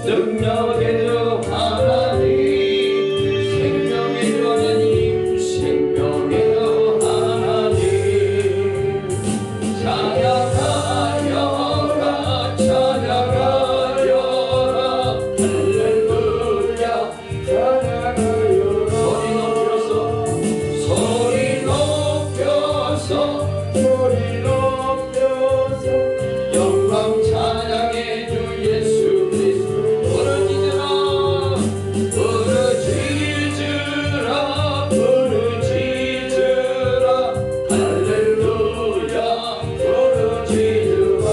능력의 주 하나님, 생명의 주 하나님, 생명의 주 하나님. 찬양하여라 찬양하여라 할렐루야 찬양하여라. 소리 높여서 영광 찬양의 주 예수 그리스도. 부르짖으라 부르짖으라 할렐루야 부르짖으라.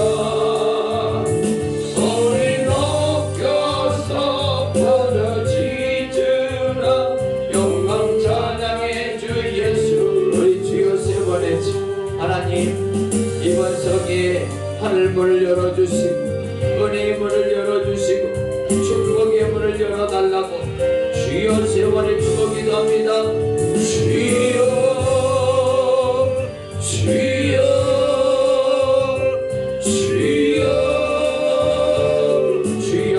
소리 높여서 부르짖으라 영광 찬양의 주 예수. 우리 주여 세 번의 하나님, 이번 성에 하늘문을 열어주시고 은혜의 문을 열어주시고 축복의 문을 열어달라고 주여 세 번의 축복기도 합니다. 주여 주여 주여 주여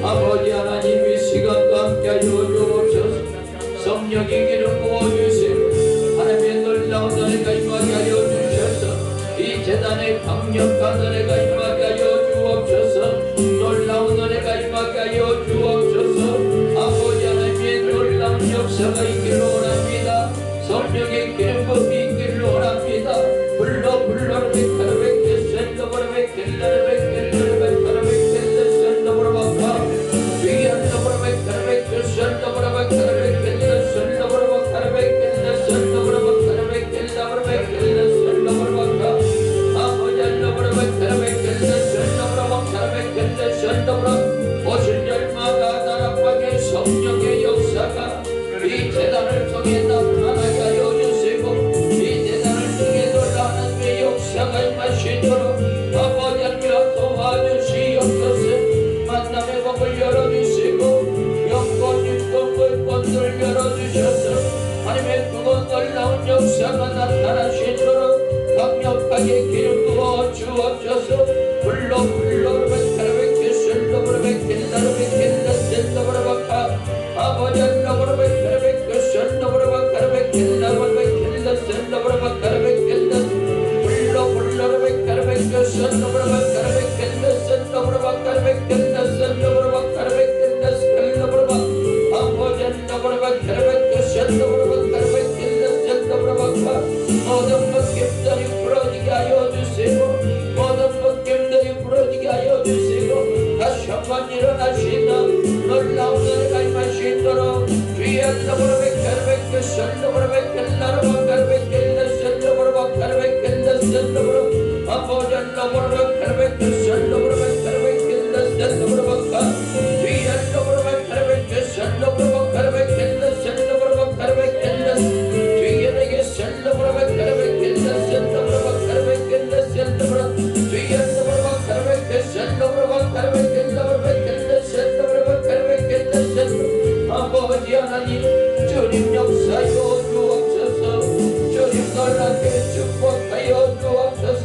아버지 하나님, 이 시간도 함께하여 주옵소서. 성령의 기름 부어주시고 하나님의 놀라운 은혜가 임하게 하여 주셔서 이 재단의 강력한 은혜가 임하게 하여 주옵소서. 놀라운 은혜가 임하게 하여 주옵소서. 아버지 하나님의 놀라운 역사가 있기를 원합니다. 성령의 기름 부음이 있기를 원합니다. 불러 오실 열마다 다락방의 성령의 역사가 이 재단을 통해 나타나게 하여 주시고 이 재단을 통해 놀라운 하나님의 역사가 임하시도록 아버지 하나님 도와주시옵소서. 만남의 법을 열어주시고 영권 육권 물권들을 열어주셔서 하나님의 그곳 놀라운 역사가 나타나시도록 강력하게 기름 부어 주옵소서. 불러 아버지 모든 벗김들이 부러지게 하여 주시고 모든 벗김들이 부러지게 하여 주시고 다시 한번 일어나시는 놀라운 은혜가 임하시도록 주의 안녕으로 백혈백교 선동으로 백혈나로 박갈백혈나 선동으로 박갈백혈나 선동으로 아버지 안녕으로 백혈백교 선동으로 백혈백혈나 선동으로 박갈 주의 안녕으로 백혈백교 선동으로 박갈백혈나 선동으로 박갈백혈나 주의 내게 선동으로 백혈백혈나 선동으로 박갈백혈나 선동으로 주의 안녕으로 박갈백교 선동으로 박갈백혈나 백혈나 선동으로 박갈백혈나 선동으로 아버지 하나님 주님 역사여 주옵소서. 주님 놀랍게 축복하여 주옵소서.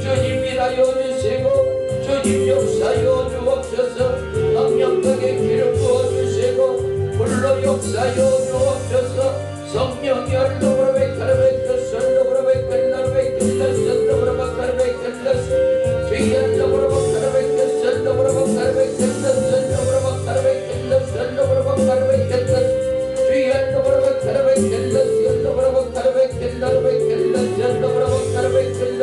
주님 일하여 주시고 주님 역사여 주옵소서. 강력하게 기름 부어주시고 불로 역사여 주옵소서. 성령이 얼룩으로 백하르백하 설룩으로 백할라로 백할라 설룩으로 박하르백할라 주의한적으로 박하르백하 설룩으로 박하르백할라 설룩으로 박하르백할라 설룩으로 박하르백할라 주의한적으로 박하르백할라 설룩으로 박하르백할라 백할라 설룩으로 박하르백할라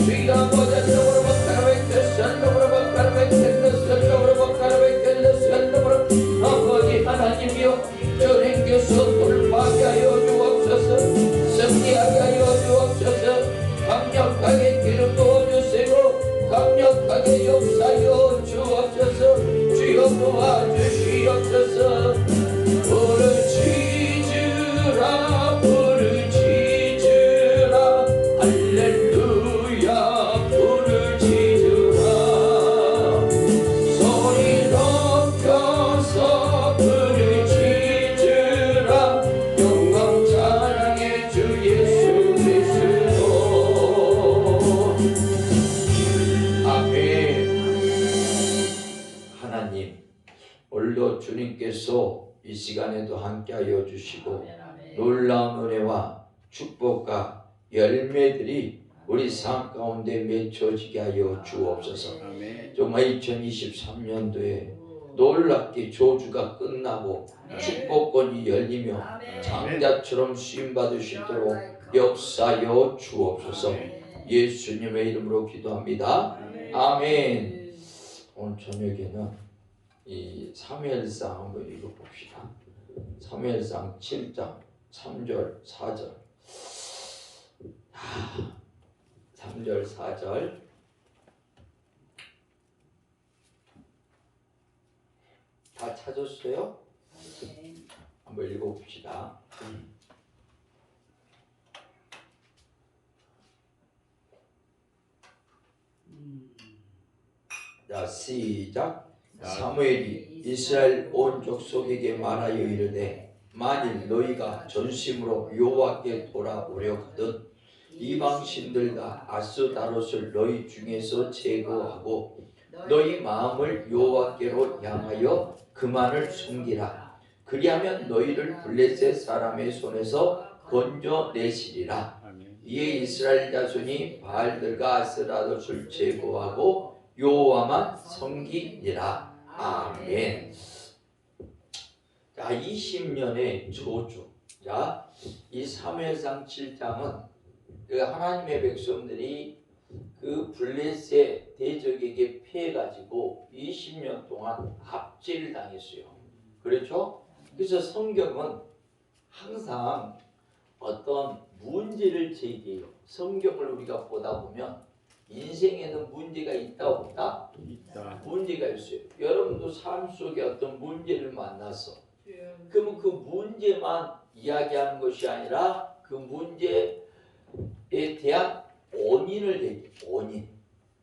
주의한적으로 박하르백하 설룩으로 박하르백할라 설룩으로 박하르백할라 설룩으로 아버지 하나님이여 주님께서 돌파하게 하여 주옵소서. 승리하게 하여 주옵소서. 강력하게 기름 부어주시고 강력하게 역사하여 주옵소서. 주여 도와주시옵소서. 부르짖으라 부르짖으라 시간에도 함께하여 주시고 놀라운 은혜와 축복과 열매들이 우리 삶 가운데 맺혀지게 하여 주옵소서. 정말 2023년도에 놀랍게 저주가 끝나고 축복권이 열리며 장자처럼 쓰임받을 수 있도록 역사하여 주옵소서. 예수님의 이름으로 기도합니다. 아멘. 오늘 저녁에는 이 사무엘상 한번 읽어봅시다. 사무엘상 7장 3절 4절 3절 4절 다 찾았어요? 한번 읽어봅시다. 자, 시작. 사무엘이 이스라엘 온 족속에게 말하여 이르되 만일 너희가 전심으로 여호와께 돌아오려 하든 이방신들과 아스다롯을 너희 중에서 제거하고 너희 마음을 여호와께로 향하여 그만을 숨기라. 그리하면 너희를 블레셋 사람의 손에서 건져내시리라. 이에 이스라엘 자손이 바알들과 아스다롯을 제거하고 여호와만 섬기니라. 아멘. 자, 20년의 저주. 자, 이 사무엘상 7장은 그 하나님의 백성들이 그 블레셋 대적에게 피해가지고 20년 동안 압제를 당했어요. 그렇죠? 그래서 성경은 항상 어떤 문제를 제기해요. 성경을 우리가 보다 보면 인생에는 문제가 있다 없다? 있다. 문제가 있어요. 여러분도 삶 속에 어떤 문제를 만나서 그러면 그 문제만 이야기하는 것이 아니라 그 문제에 대한 원인을 얘기해요. 원인.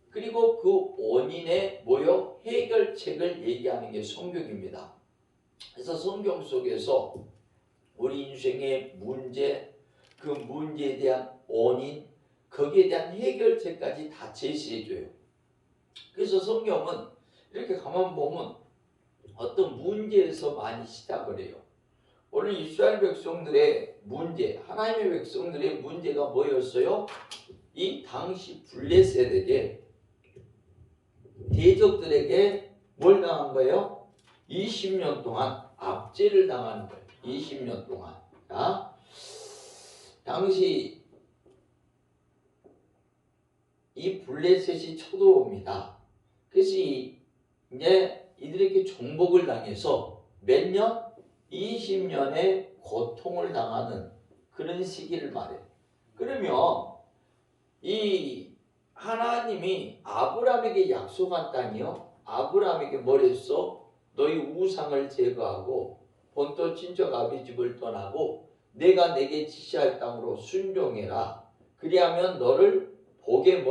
그리고 그 원인의 해결책을 얘기하는 게 성경입니다. 그래서 성경 속에서 우리 인생의 문제, 그 문제에 대한 원인, 거기에 대한 해결책까지 다 제시해줘요. 그래서 성경은 이렇게 가만 보면 어떤 문제에서 많이 시작을 해요. 오늘 이스라엘 백성들의 문제, 하나님의 백성들의 문제가 뭐였어요? 이 당시 블레셋에게 대적들에게 뭘 당한 거예요? 20년 동안 압제를 당하는 거예요. 20년 동안. 자, 당시 이 블레셋이 쳐들어옵니다. 그래서 이제 이들에게 정복을 당해서 몇 년? 20년의 고통을 당하는 그런 시기를 말해요. 그러면 이 하나님이 아브라함에게 약속한 땅이요. 아브라함에게 뭘 했어? 너희 우상을 제거하고 본토 친척 아비 집을 떠나고 내가 내게 지시할 땅으로 순종해라. 그리하면 너를 복의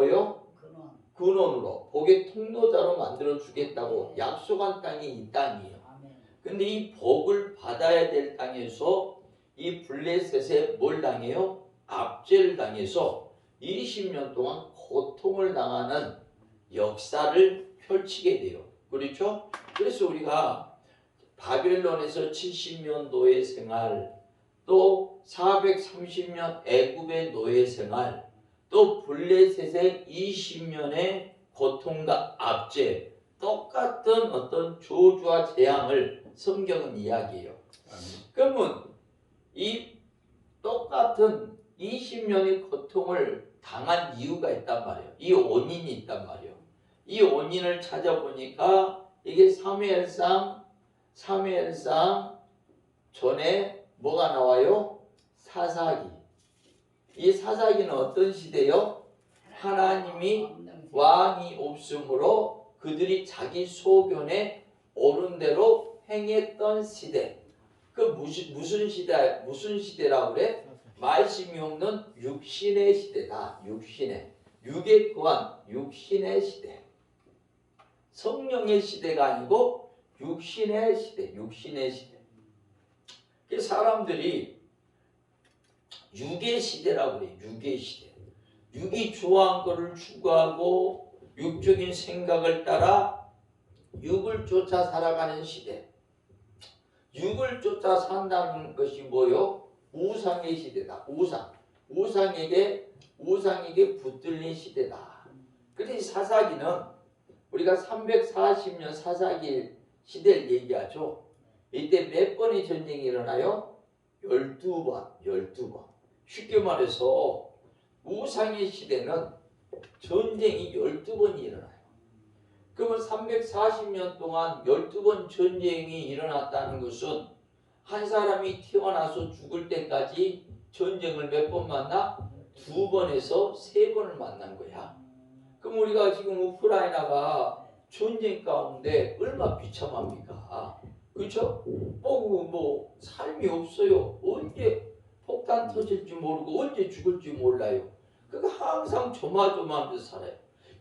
근원으로 복의 통로자로 만들어 주겠다고 약속한 땅이 이 땅이에요. 근데 이 복을 받아야 될 땅에서 이 블레셋에 뭘 당해요? 압제를 당해서 20년 동안 고통을 당하는 역사를 펼치게 돼요. 그렇죠? 그래서 우리가 바벨론에서 70년 노예 생활, 또 430년 애굽의 노예 생활, 또 블레셋의 20년의 고통과 압제, 똑같은 어떤 저주와 재앙을 성경은 이야기해요. 그러면 이 똑같은 20년의 고통을 당한 이유가 있단 말이에요. 이 원인이 있단 말이에요. 이 원인을 찾아보니까 이게 사무엘상 전에 뭐가 나와요? 사사기. 이 사사기는 어떤 시대요? 하나님이 왕이 없으므로 그들이 자기 소견에 옳은 대로 행했던 시대. 그 무슨 시대라고 그래? 말씀이 없는 육신의 시대다. 육에 구한 육신의 시대. 성령의 시대가 아니고 육신의 시대. 그 사람들이 육의 시대라고 그래. 육의 시대. 육이 좋아한 것을 추구하고 육적인 생각을 따라 육을 쫓아 살아가는 시대. 육을 쫓아 산다는 것이 뭐요? 우상의 시대다. 우상에게 붙들린 시대다. 그래서 사사기는 우리가 340년 사사기 시대를 얘기하죠. 이때 몇 번의 전쟁이 일어나요? 12번. 쉽게 말해서 우상의 시대는 전쟁이 12번이 일어나요. 그러면 340년 동안 12번 전쟁이 일어났다는 것은 한 사람이 태어나서 죽을 때까지 전쟁을 몇 번 만나? 2번에서 3번을 만난 거야. 그럼 우리가 지금 우크라이나가 전쟁 가운데 얼마나 비참합니까? 그렇죠? 뭐 삶이 없어요. 언제 폭탄 터질지 모르고 언제 죽을지 몰라요. 그러니까 항상 조마조마하면서 살아요.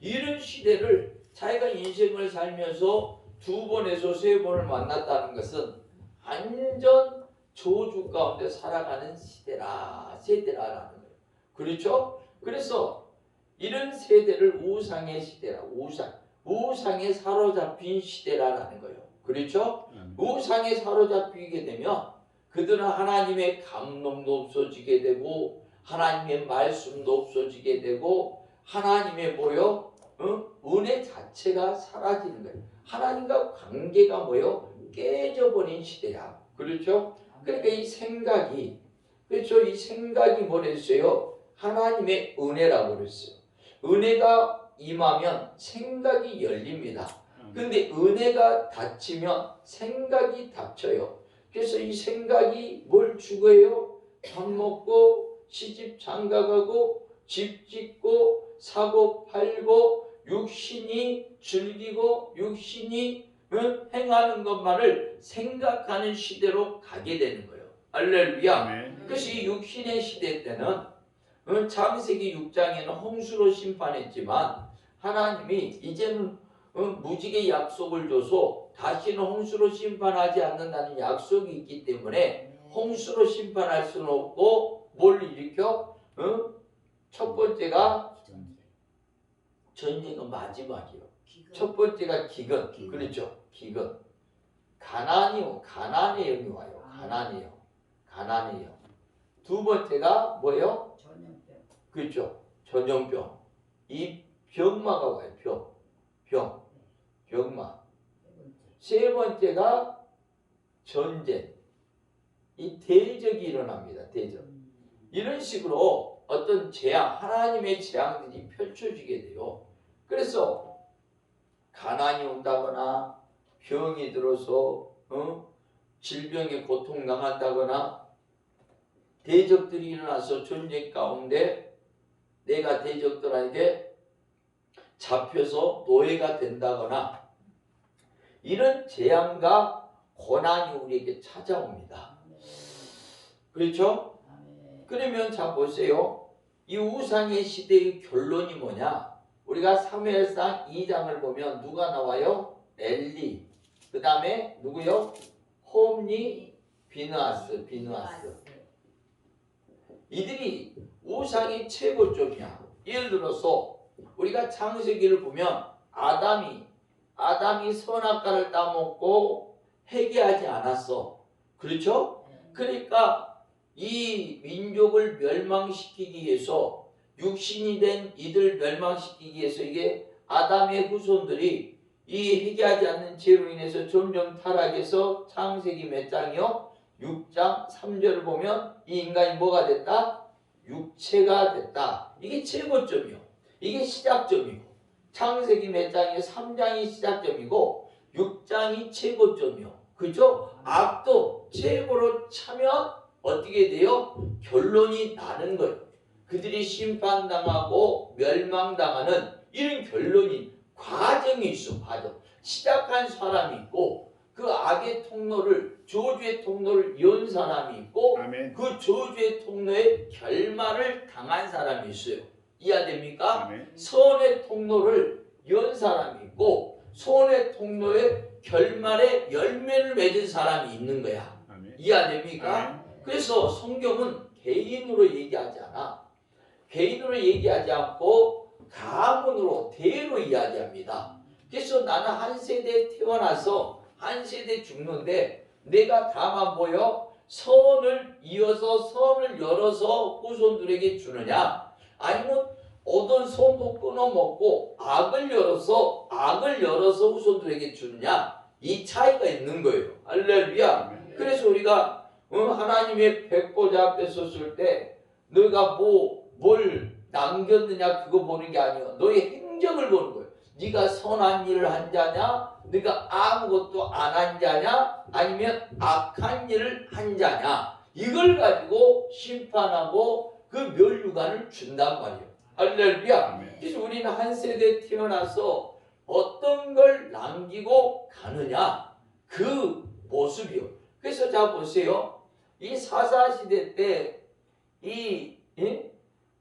이런 시대를 자기가 인생을 살면서 2번에서 3번을 만났다는 것은 완전 저주 가운데 살아가는 세대라라는 거예요. 그렇죠? 그래서 이런 세대를 우상의 시대라, 우상에 사로잡힌 시대라는 거예요. 그렇죠? 우상에 사로잡히게 되면 그들은 하나님의 감동도 없어지게 되고 하나님의 말씀도 없어지게 되고 하나님의 은혜 자체가 사라지는 거예요. 하나님과 관계가 깨져버린 시대야. 그렇죠? 그러니까 이 생각이 뭐랬어요? 하나님의 은혜라고 그랬어요. 은혜가 임하면 생각이 열립니다. 근데 은혜가 닫히면 생각이 닫혀요. 그래서 이 생각이 뭘 추구해요? 밥 먹고 시집 장가가고 집 짓고 사고 팔고 육신이 즐기고 육신이 행하는 것만을 생각하는 시대로 가게 되는 거예요. 할렐루야. 그래서 이 육신의 시대 때는 창세기 6장에는 홍수로 심판했지만 하나님이 이제는 무지개 약속을 줘서 다시는 홍수로 심판하지 않는다는 약속이 있기 때문에 홍수로 심판할 수는 없고 뭘 일으켜? 첫 번째가 전쟁은 마지막이요. 첫 번째가 기근. 그렇죠? 기근. 가난의 영이 와요. 가난의 영. 두 번째가 뭐예요? 전염병. 그렇죠. 전염병. 이 병마가 와요. 병마. 세 번째가 전쟁. 이 대적이 일어납니다. 대적. 이런 식으로 어떤 재앙, 하나님의 재앙들이 펼쳐지게 돼요. 그래서 가난이 온다거나 병이 들어서 질병에 고통당한다거나 대적들이 일어나서 전쟁 가운데 내가 대적들에게 잡혀서 노예가 된다거나 이런 재앙과 고난이 우리에게 찾아옵니다. 그렇죠? 그러면 자 보세요. 이 우상의 시대의 결론이 뭐냐? 우리가 사무엘상 2장을 보면 누가 나와요? 엘리. 그 다음에 누구요? 홈리, 비느하스. 이들이 우상의 최고점이야. 예를 들어서 우리가 창세기를 보면 아담이 선악과를 따먹고 회개하지 않았어. 그렇죠? 그러니까 이 민족을 멸망시키기 위해서 육신이 된 이들 멸망시키기 위해서 이게 아담의 후손들이 이 회개하지 않는 죄로 인해서 점점 타락해서 창세기 몇 장이요? 6장 3절을 보면 이 인간이 뭐가 됐다? 육체가 됐다. 이게 최고점이요. 이게 시작점이고 창세기 몇 장이 3장이 시작점이고 6장이 최고점이요. 그죠? 악도 최고로 차면 어떻게 돼요? 결론이 나는 거예요. 그들이 심판당하고 멸망당하는 이런 결론이 과정이 있어. 과정. 시작한 사람이 있고 그 악의 통로를 저주의 통로를 연 사람이 있고 아멘. 그 저주의 통로에 결말을 당한 사람이 있어요. 이해됩니까? 아멘. 선의 통로를 연 사람이 있고 선의 통로에 결말에 열매를 맺은 사람이 있는 거야. 아멘. 이해됩니까? 아멘. 그래서 성경은 개인으로 얘기하지 않아. 개인으로 얘기하지 않고 가문으로 대로 이야기합니다. 그래서 나는 한 세대에 태어나서 한 세대 죽는데 내가 다만 뭐요? 선을 이어서 선을 열어서 후손들에게 주느냐? 아니면 얻은 선도 끊어먹고 악을 열어서 후손들에게 주느냐? 이 차이가 있는 거예요. 할렐루야. 그래서 우리가 하나님의 백보자 앞에 섰을 때 너희가 뭘 남겼느냐 그거 보는 게 아니야. 너의 행적을 보는 거예요. 네가 선한 일을 한 자냐? 네가 아무것도 안 한 자냐? 아니면 악한 일을 한 자냐? 이걸 가지고 심판하고 그 멸류관을 준단 말이에요. 할렐루야. 그래서 우리는 한 세대 태어나서 어떤 걸 남기고 가느냐? 그 모습이요. 그래서 자 보세요. 이 사사시대 때 이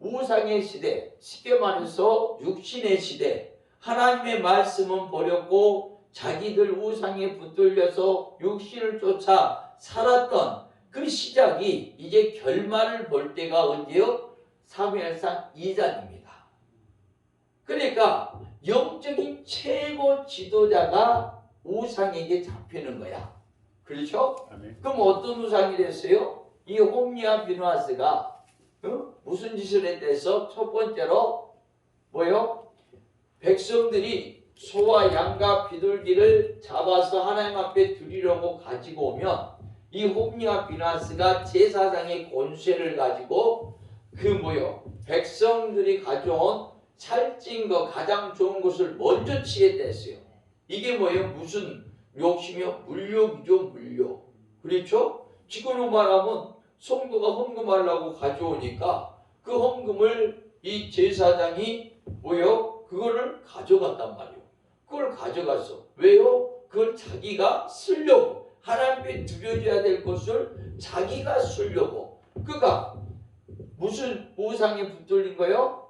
우상의 시대, 쉽게 말해서 육신의 시대, 하나님의 말씀은 버렸고 자기들 우상에 붙들려서 육신을 쫓아 살았던 그 시작이 이제 결말을 볼 때가 언제요? 사무엘상 2장입니다. 그러니까 영적인 최고 지도자가 우상에게 잡히는 거야. 그렇죠? 아멘. 그럼 어떤 우상이 됐어요? 이 홈리와 비누아스가 무슨 짓을 했대서 첫 번째로 뭐요? 백성들이 소와 양과 비둘기를 잡아서 하나님 앞에 드리려고 가지고 오면 이 홈리와 비누아스가 제사장의 권세를 가지고 그 뭐요? 백성들이 가져온 살찐 거 가장 좋은 것을 먼저 취했댔어요. 이게 뭐예요? 무슨 욕심이요? 물욕이죠, 물욕. 그렇죠? 지금으로 말하면 성도가 헌금하려고 가져오니까 그 헌금을 이 제사장이 뭐요? 그거를 가져갔단 말이에요. 그걸 가져갔어. 왜요? 그걸 자기가 쓰려고. 하나님께 드려줘야 될 것을 자기가 쓰려고. 그가 무슨 우상에 붙들린 거요?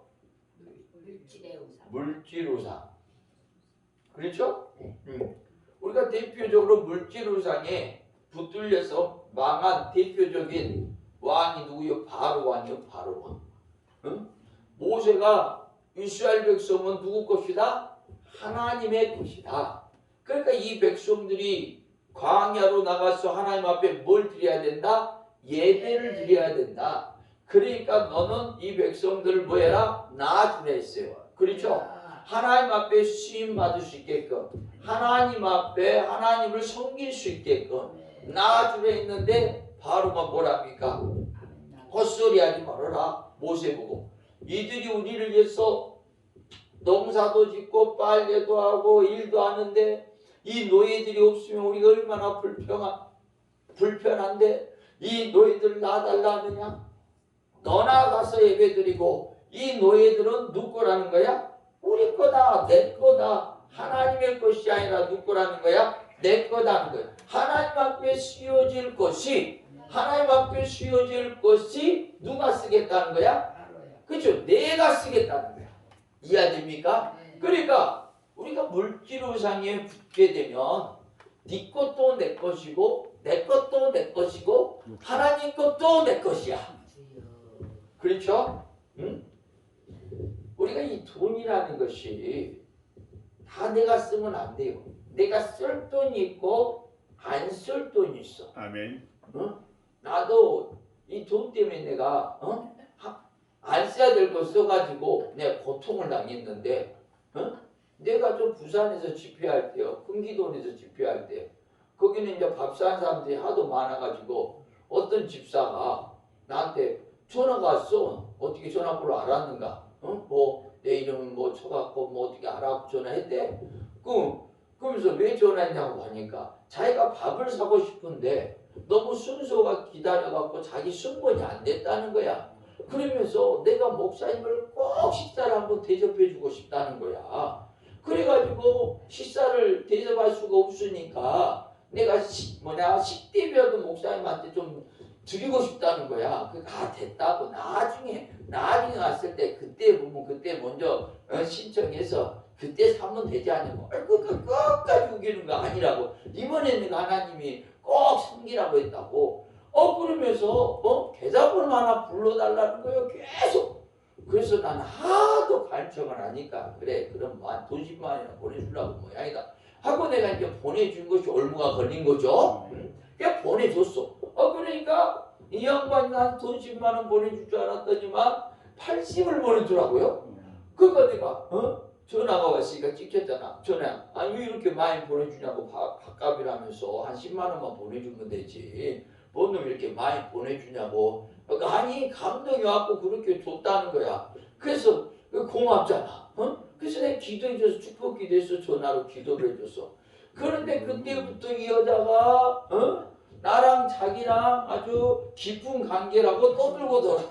물질 우상. 그렇죠? 우리가 대표적으로 물질 우상에 붙들려서 망한 대표적인 왕이 누구요? 바로 왕이요. 바로 왕. 응? 모세가 이스라엘 백성은 누구 것이다? 하나님의 것이다. 그러니까 이 백성들이 광야로 나가서 하나님 앞에 뭘 드려야 된다? 예배를 드려야 된다. 그러니까 너는 이 백성들을 뭐 해라? 낳아주라 했어요. 그렇죠? 하나님 앞에 쓰임 받을 수 있게끔, 하나님 앞에 하나님을 섬길 수 있게끔 낳아주려 했는데 바로가 뭐랍니까? 헛소리하지 말아라. 모세 보고 이들이 우리를 위해서 농사도 짓고 빨래도 하고 일도 하는데 이 노예들이 없으면 우리가 얼마나 불편한데 이 노예들을 놔달라 하느냐? 너나 가서 예배드리고 이 노예들은 누구 거라는 거야? 우리 거다, 내 거다. 하나님의 것이 아니라 누구 거라는 거야? 내 거다는 거야. 하나님 앞에 쓰여질 것이 누가 쓰겠다는 거야? 그렇죠? 내가 쓰겠다는 거야. 이해됩니까? 그러니까 우리가 물질 우상에 붙게 되면 네 것도 내 것이고 내 것도 내 것이고 하나님 것도 내 것이야. 그렇죠? 응? 우리가 이 돈이라는 것이 다 내가 쓰면 안 돼요. 내가 쓸 돈이 있고 안 쓸 돈이 있어. 아멘. 나도 이 돈 때문에 내가 안 써야 될 거 써가지고 내가 고통을 당했는데 내가 좀 부산에서 집회할 때요, 흥기동에서 집회할 때 거기는 이제 밥 사는 사람들이 하도 많아가지고 어떤 집사가 나한테 전화가 왔어. 어떻게 전화번호 알았는가? 뭐 내 이름은 뭐 쳐갖고 뭐 어떻게 알아? 전화했대. 그러면서 왜 전화했냐고 하니까 자기가 밥을 사고 싶은데 너무 순서가 기다려갖고 자기 승번이 안 됐다는 거야. 그러면서 내가 목사님을 꼭 식사를 한번 대접해주고 싶다는 거야. 그래가지고 식사를 대접할 수가 없으니까 내가 식대비라도 목사님한테 좀 드리고 싶다는 거야. 됐다고 나중에 왔을 때 그때 보면 그때 먼저 신청해서 그때 사면 되지 않냐고. 끝까지 우기는 거 아니라고. 이번에는 하나님이 꼭 섬기라고 했다고. 그러면서 계좌번호 하나 불러달라는 거예요. 계속. 그래서 난 하도 간청을 하니까 그래 그럼 한 돈 10만 원이나 보내주려고 모양이다 하고 내가 이제 보내준 것이 얼마가 걸린 거죠. 그냥 보내줬어. 그러니까 이 양반이 난 돈 10만 원 보내줄 줄 알았더니만 80을 보내주라고요. 그거 내가 전화가 왔으니까 찍혔잖아. 전화. 아니 왜 이렇게 많이 보내주냐고. 밥값이라면서 한 10만 원만 보내주면 되지. 뭔 놈 이렇게 많이 보내주냐고. 아니 감동이 왔고 그렇게 줬다는 거야. 그래서 고맙잖아. 그래서 내가 기도해줘서 축복 기도해서 전화로 기도를 해줬어. 그런데 그때부터 이 여자가 나랑 자기랑 아주 깊은 관계라고 떠들고 돌아.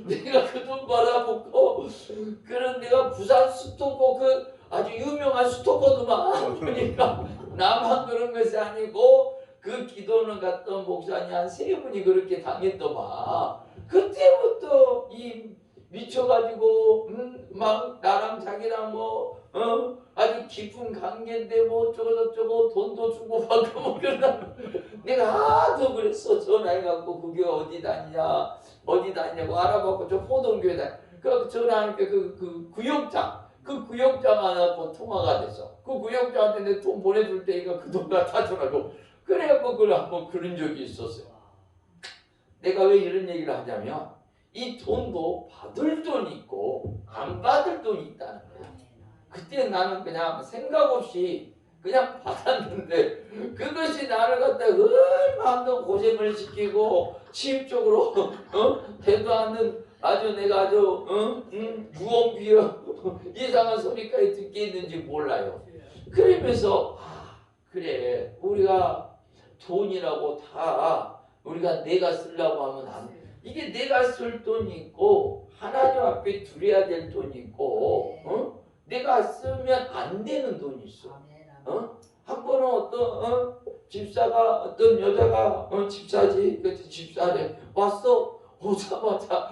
내가 그 돈 받아먹고 그런 내가 부산 스토커 그 아주 유명한 스토커더만. 그러니까 나만 그런 것이 아니고 그 기도는 갔던 목사님 한 3분이 그렇게 당했더만. 그때부터 이 미쳐가지고 막 나랑 자기랑 뭐 아주 깊은 관계인데 뭐 어쩌고저쩌고 돈도 주고 받고 뭐 그러다 내가 하도 그랬어. 전화해갖고 그 교회 어디 다니냐 어디 다니냐고 알아봤고 저 포동교회 다니. 그 전화하니까 그 구역장 하나 통화가 됐어. 그 구역장한테 내 돈 보내줄 테니까 그 돈 갖다 주라고. 그래갖고 그걸 한번 그런 적이 있었어요. 내가 왜 이런 얘기를 하냐면 이 돈도 받을 돈이 있고 안 받을 돈이 있다는 거야. 그때 나는 그냥 생각 없이 그냥 받았는데 그것이 나를 갖다 얼마나 고생을 시키고 심적으로 되도 않는 아주 내가 아주 유언비어 이상한 소리까지 듣게 했는지 몰라요. 그러면서 그래 우리가 돈이라고 다 우리가 내가 쓰려고 하면 안 돼. 이게 내가 쓸 돈이 있고 하나님 앞에 드려야 될 돈이 있고 내가 쓰면 안 되는 돈이 있어. 한 번은 어떤 집사가 어떤 여자가 집사지 그 집사래 왔어. 오자마자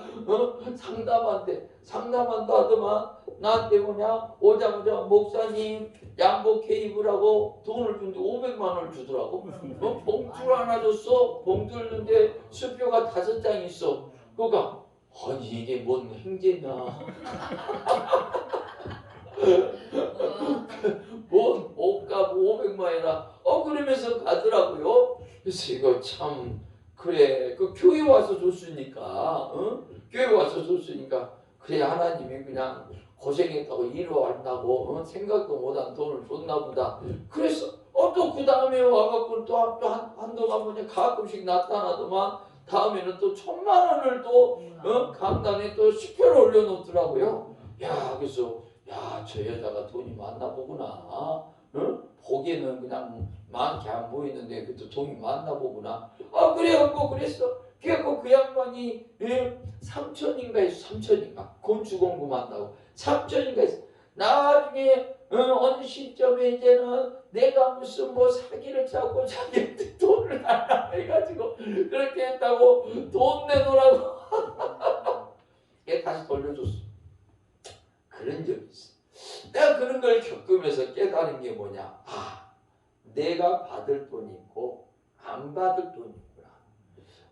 상담한다 하더만 나한테 뭐냐 오자마자 목사님 양복 개입을하고 돈을 준데 500만 원을 주더라고. 봉투를 하나 줬어. 봉투를 줬는데 수표가 5장 있어. 그러니까 아니 이게 뭔 행제냐. 뭔 옷값 500만 원이나 그러면서 가더라고요. 그래서 이거 참 그래 그 교회 와서 줬으니까 교회 와서 줬으니까 그래 하나님이 그냥 고생했다고 이루어한다고 생각도 못한 돈을 줬나 보다. 그래서 또 그 다음에 와갖고 또 한동안 뭐냐 가끔씩 나타나더만 다음에는 또 1000만 원을 또 강단에 또 10표를 올려놓더라고요. 야 그래서 야 저 여자가 돈이 많나 보구나. 보기에는 그냥 많게 안 보이는데 그래도 돈이 많나 보구나. 그래갖고 그랬어. 그래갖고 그 양반이 3천인가 해서 3천인가 건축공금한다고 3천인가 해서 나중에 어느 시점에 이제는 내가 무슨 뭐 사기를 짜고 자기한테 돈을 달라 해가지고 그렇게 했다고 돈 내놓으라고 걔 다시 돌려줬어. 그런 적이 있어. 내가 그런 걸 겪으면서 깨달은 게 뭐냐. 내가 받을 돈이 있고 안 받을 돈이 있구나.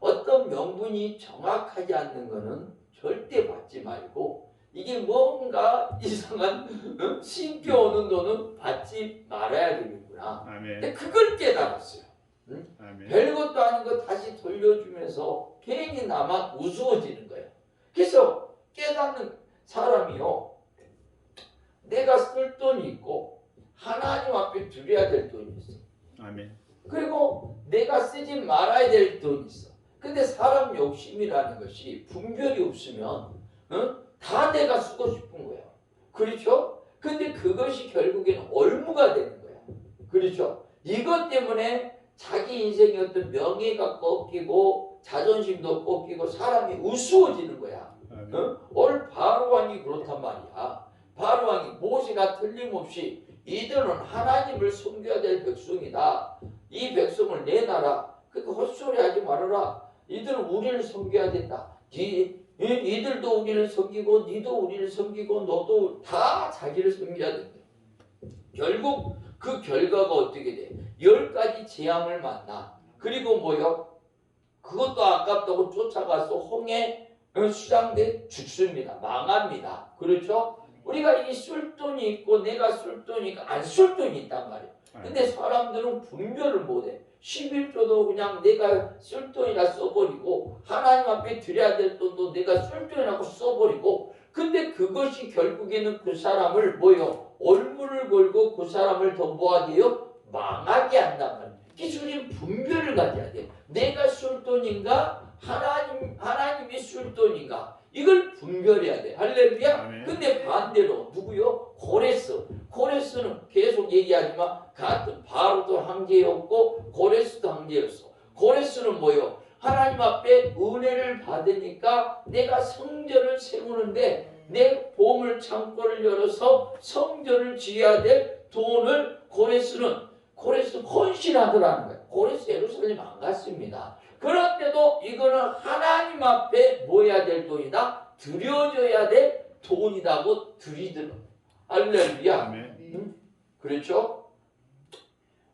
어떤 명분이 정확하지 않는 거는 절대 받지 말고 이게 뭔가 이상한 신표 오는 돈은 받지 말아야 되겠구나. 근데 그걸 깨달았어요. 별것도 아닌 거 다시 돌려주면서 괜히 나만 우스워지는 거예요. 그래서 깨닫는 사람이요. 내가 쓸 돈이 있고 하나님 앞에 드려야 될 돈이 있어. 그리고 내가 쓰지 말아야 될 돈이 있어. 근데 사람 욕심이라는 것이 분별이 없으면 다 내가 쓰고 싶은 거야. 그렇죠? 근데 그것이 결국에는 얼무가 되는 거야. 그렇죠? 이것 때문에 자기 인생의 어떤 명예가 꺾이고 자존심도 꺾이고 사람이 우스워지는 거야. 오늘 바로왕이 그렇단 말이야. 바로왕이 모세가 틀림없이 이들은 하나님을 섬겨야 될 백성이다. 이 백성을 내놔라. 그러니까 헛소리 하지 말아라. 이들은 우리를 섬겨야 된다. 이들도 우리를 섬기고 니도 우리를 섬기고 너도 다 자기를 섬겨야 된다. 결국 그 결과가 어떻게 돼? 10가지 재앙을 만나. 그리고 뭐요? 그것도 아깝다고 쫓아가서 홍해 수장돼 죽습니다. 망합니다. 그렇죠? 우리가 이 쓸 돈이 있고 내가 쓸 돈이 있고 안 쓸 돈이 있단 말이에요. 근데 사람들은 분별을 못해. 11조도 그냥 내가 쓸 돈이나 써버리고 하나님 앞에 드려야 될 돈도 내가 쓸 돈이라고 써버리고 근데 그것이 결국에는 그 사람을 뭐요? 얼굴을 걸고 그 사람을 더 뭐하게 해요? 망하게 한단 말이에요. 기술인 분별을 가져야 돼. 내가 쓸 돈인가? 하나님이 쓸 돈인가? 이걸 분별해야 돼. 할렐루야. 근데 반대로 누구요? 고레스는 계속 얘기하지만 같은 바로도 황제였고 고레스도 황제였어. 고레스는 뭐요? 하나님 앞에 은혜를 받으니까 내가 성전을 세우는데 내 보물 창고를 열어서 성전을 지어야 될 돈을 고레스 헌신하더라는 거예요. 고레스 예루살렘 안 갔습니다. 그런데도 이거는 하나님 앞에 뭐 해야 될 돈이다? 드려져야 될 돈이라고 드리더라. 할렐루야. 응? 그렇죠?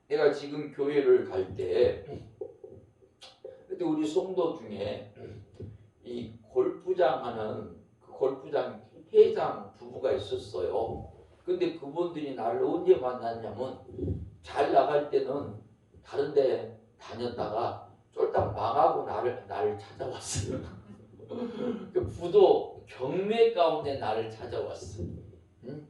내가 지금 교회를 갈 때 그때 우리 성도 중에 이 골프장 하는 그 골프장 회장 부부가 있었어요. 근데 그분들이 나를 언제 만났냐면 잘 나갈 때는 다른 데 다녔다가 쫄딱 망하고 나를 찾아왔어요. 그 부도 경매 가운데 나를 찾아왔어. 응?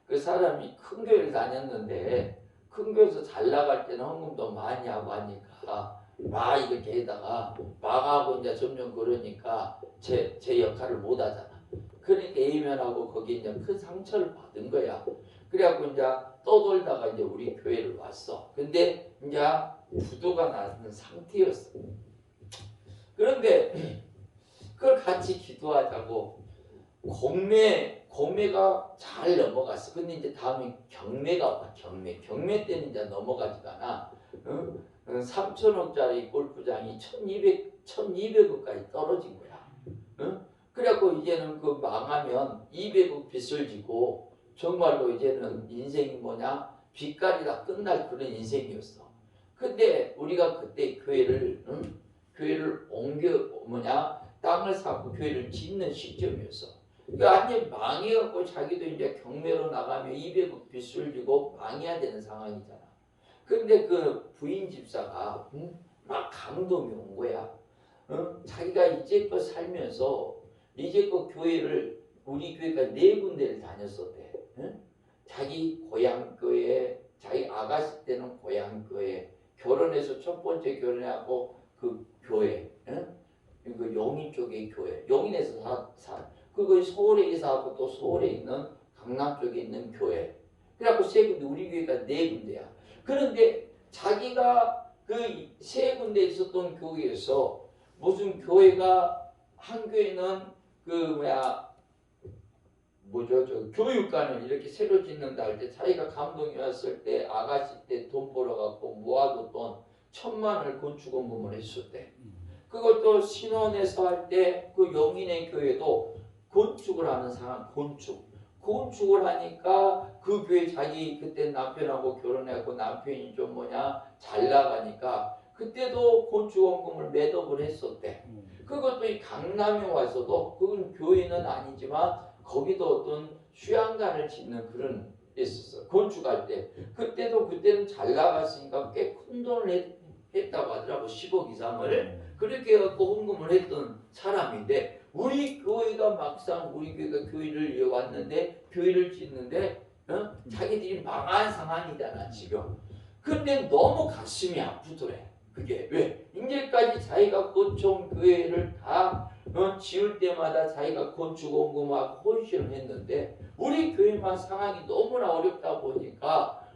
그 사람이 큰 교회를 다녔는데 큰 교회에서 잘 나갈 때는 헌금도 많이 하고 하니까 막 이렇게 해다가 망하고 이제 점점 그러니까 제 역할을 못 하잖아. 그러니까 A면하고 거기 이제 큰 상처를 받은 거야. 그래갖고 이제 떠돌다가 이제 우리 교회를 왔어. 근데 이제 부도가 나는 상태였어. 그런데 그걸 같이 기도하자고 공매가 잘 넘어갔어. 근데 이제 다음에 경매가 와. 경매 때는 이제 넘어가지가 않아. 3천억짜리 골프장이 1200억까지 떨어진 거야. 그래갖고 이제는 그 망하면 200억 빚을 지고 정말로 이제는 인생이 뭐냐? 빚까지 다 끝날 그런 인생이었어. 근데 우리가 그때 교회를 땅을 사고 교회를 짓는 시점이었어. 그러니까 완전히 망해갖고 자기도 이제 경매로 나가면 200억 빚을 지고 망해야 되는 상황이잖아. 근데 그 부인 집사가 막 감동이 온 거야. 자기가 이제껏 살면서 이제껏 교회를 우리 교회가 4군데를 다녔었대. 자기 고향 교회, 자기 아가씨 때는 고향 교회, 결혼해서 첫 번째 결혼하고 그 교회, 그 용인 쪽의 교회, 용인에서 그리고 서울에 이사하고 또 서울에 있는 강남 쪽에 있는 교회. 그래갖고 3군데, 우리 교회가 4군데야. 그런데 자기가 그 3군데 있었던 교회에서 무슨 교회가 한 교회는 교육관을 이렇게 새로 짓는다 할 때 자기가 감동이 왔을 때 아가씨 때 돈 벌어갖고 모아뒀던 1000만을 건축원금을 했었대. 그것도 신원에서 할 때 그 용인의 교회도 건축을 하는 사람, 건축을 하니까 그 교회 자기 그때 남편하고 결혼해갖고 남편이 좀 잘 나가니까 그때도 건축원금을 매덕을 했었대. 그것도 이 강남에 와서도 그건 교회는 아니지만 거기도 어떤 휴양관을 짓는 그런 있었어. 건축할 때 그때는 잘 나갔으니까 꽤 큰 돈을 했다고 하더라고. 10억 이상을 그렇게 해갖고 헌금을 했던 사람인데 우리 교회가 막상 우리 교회가 교회를 왔는데 교회를 짓는데 자기들이 망한 상황이잖아 지금. 근데 너무 가슴이 아프더래. 그게 왜? 이제까지 자기가 건축 교회를 다 지을 때마다 자기가 건축원금하고 헌신을 했는데 우리 교회만 상황이 너무나 어렵다 보니까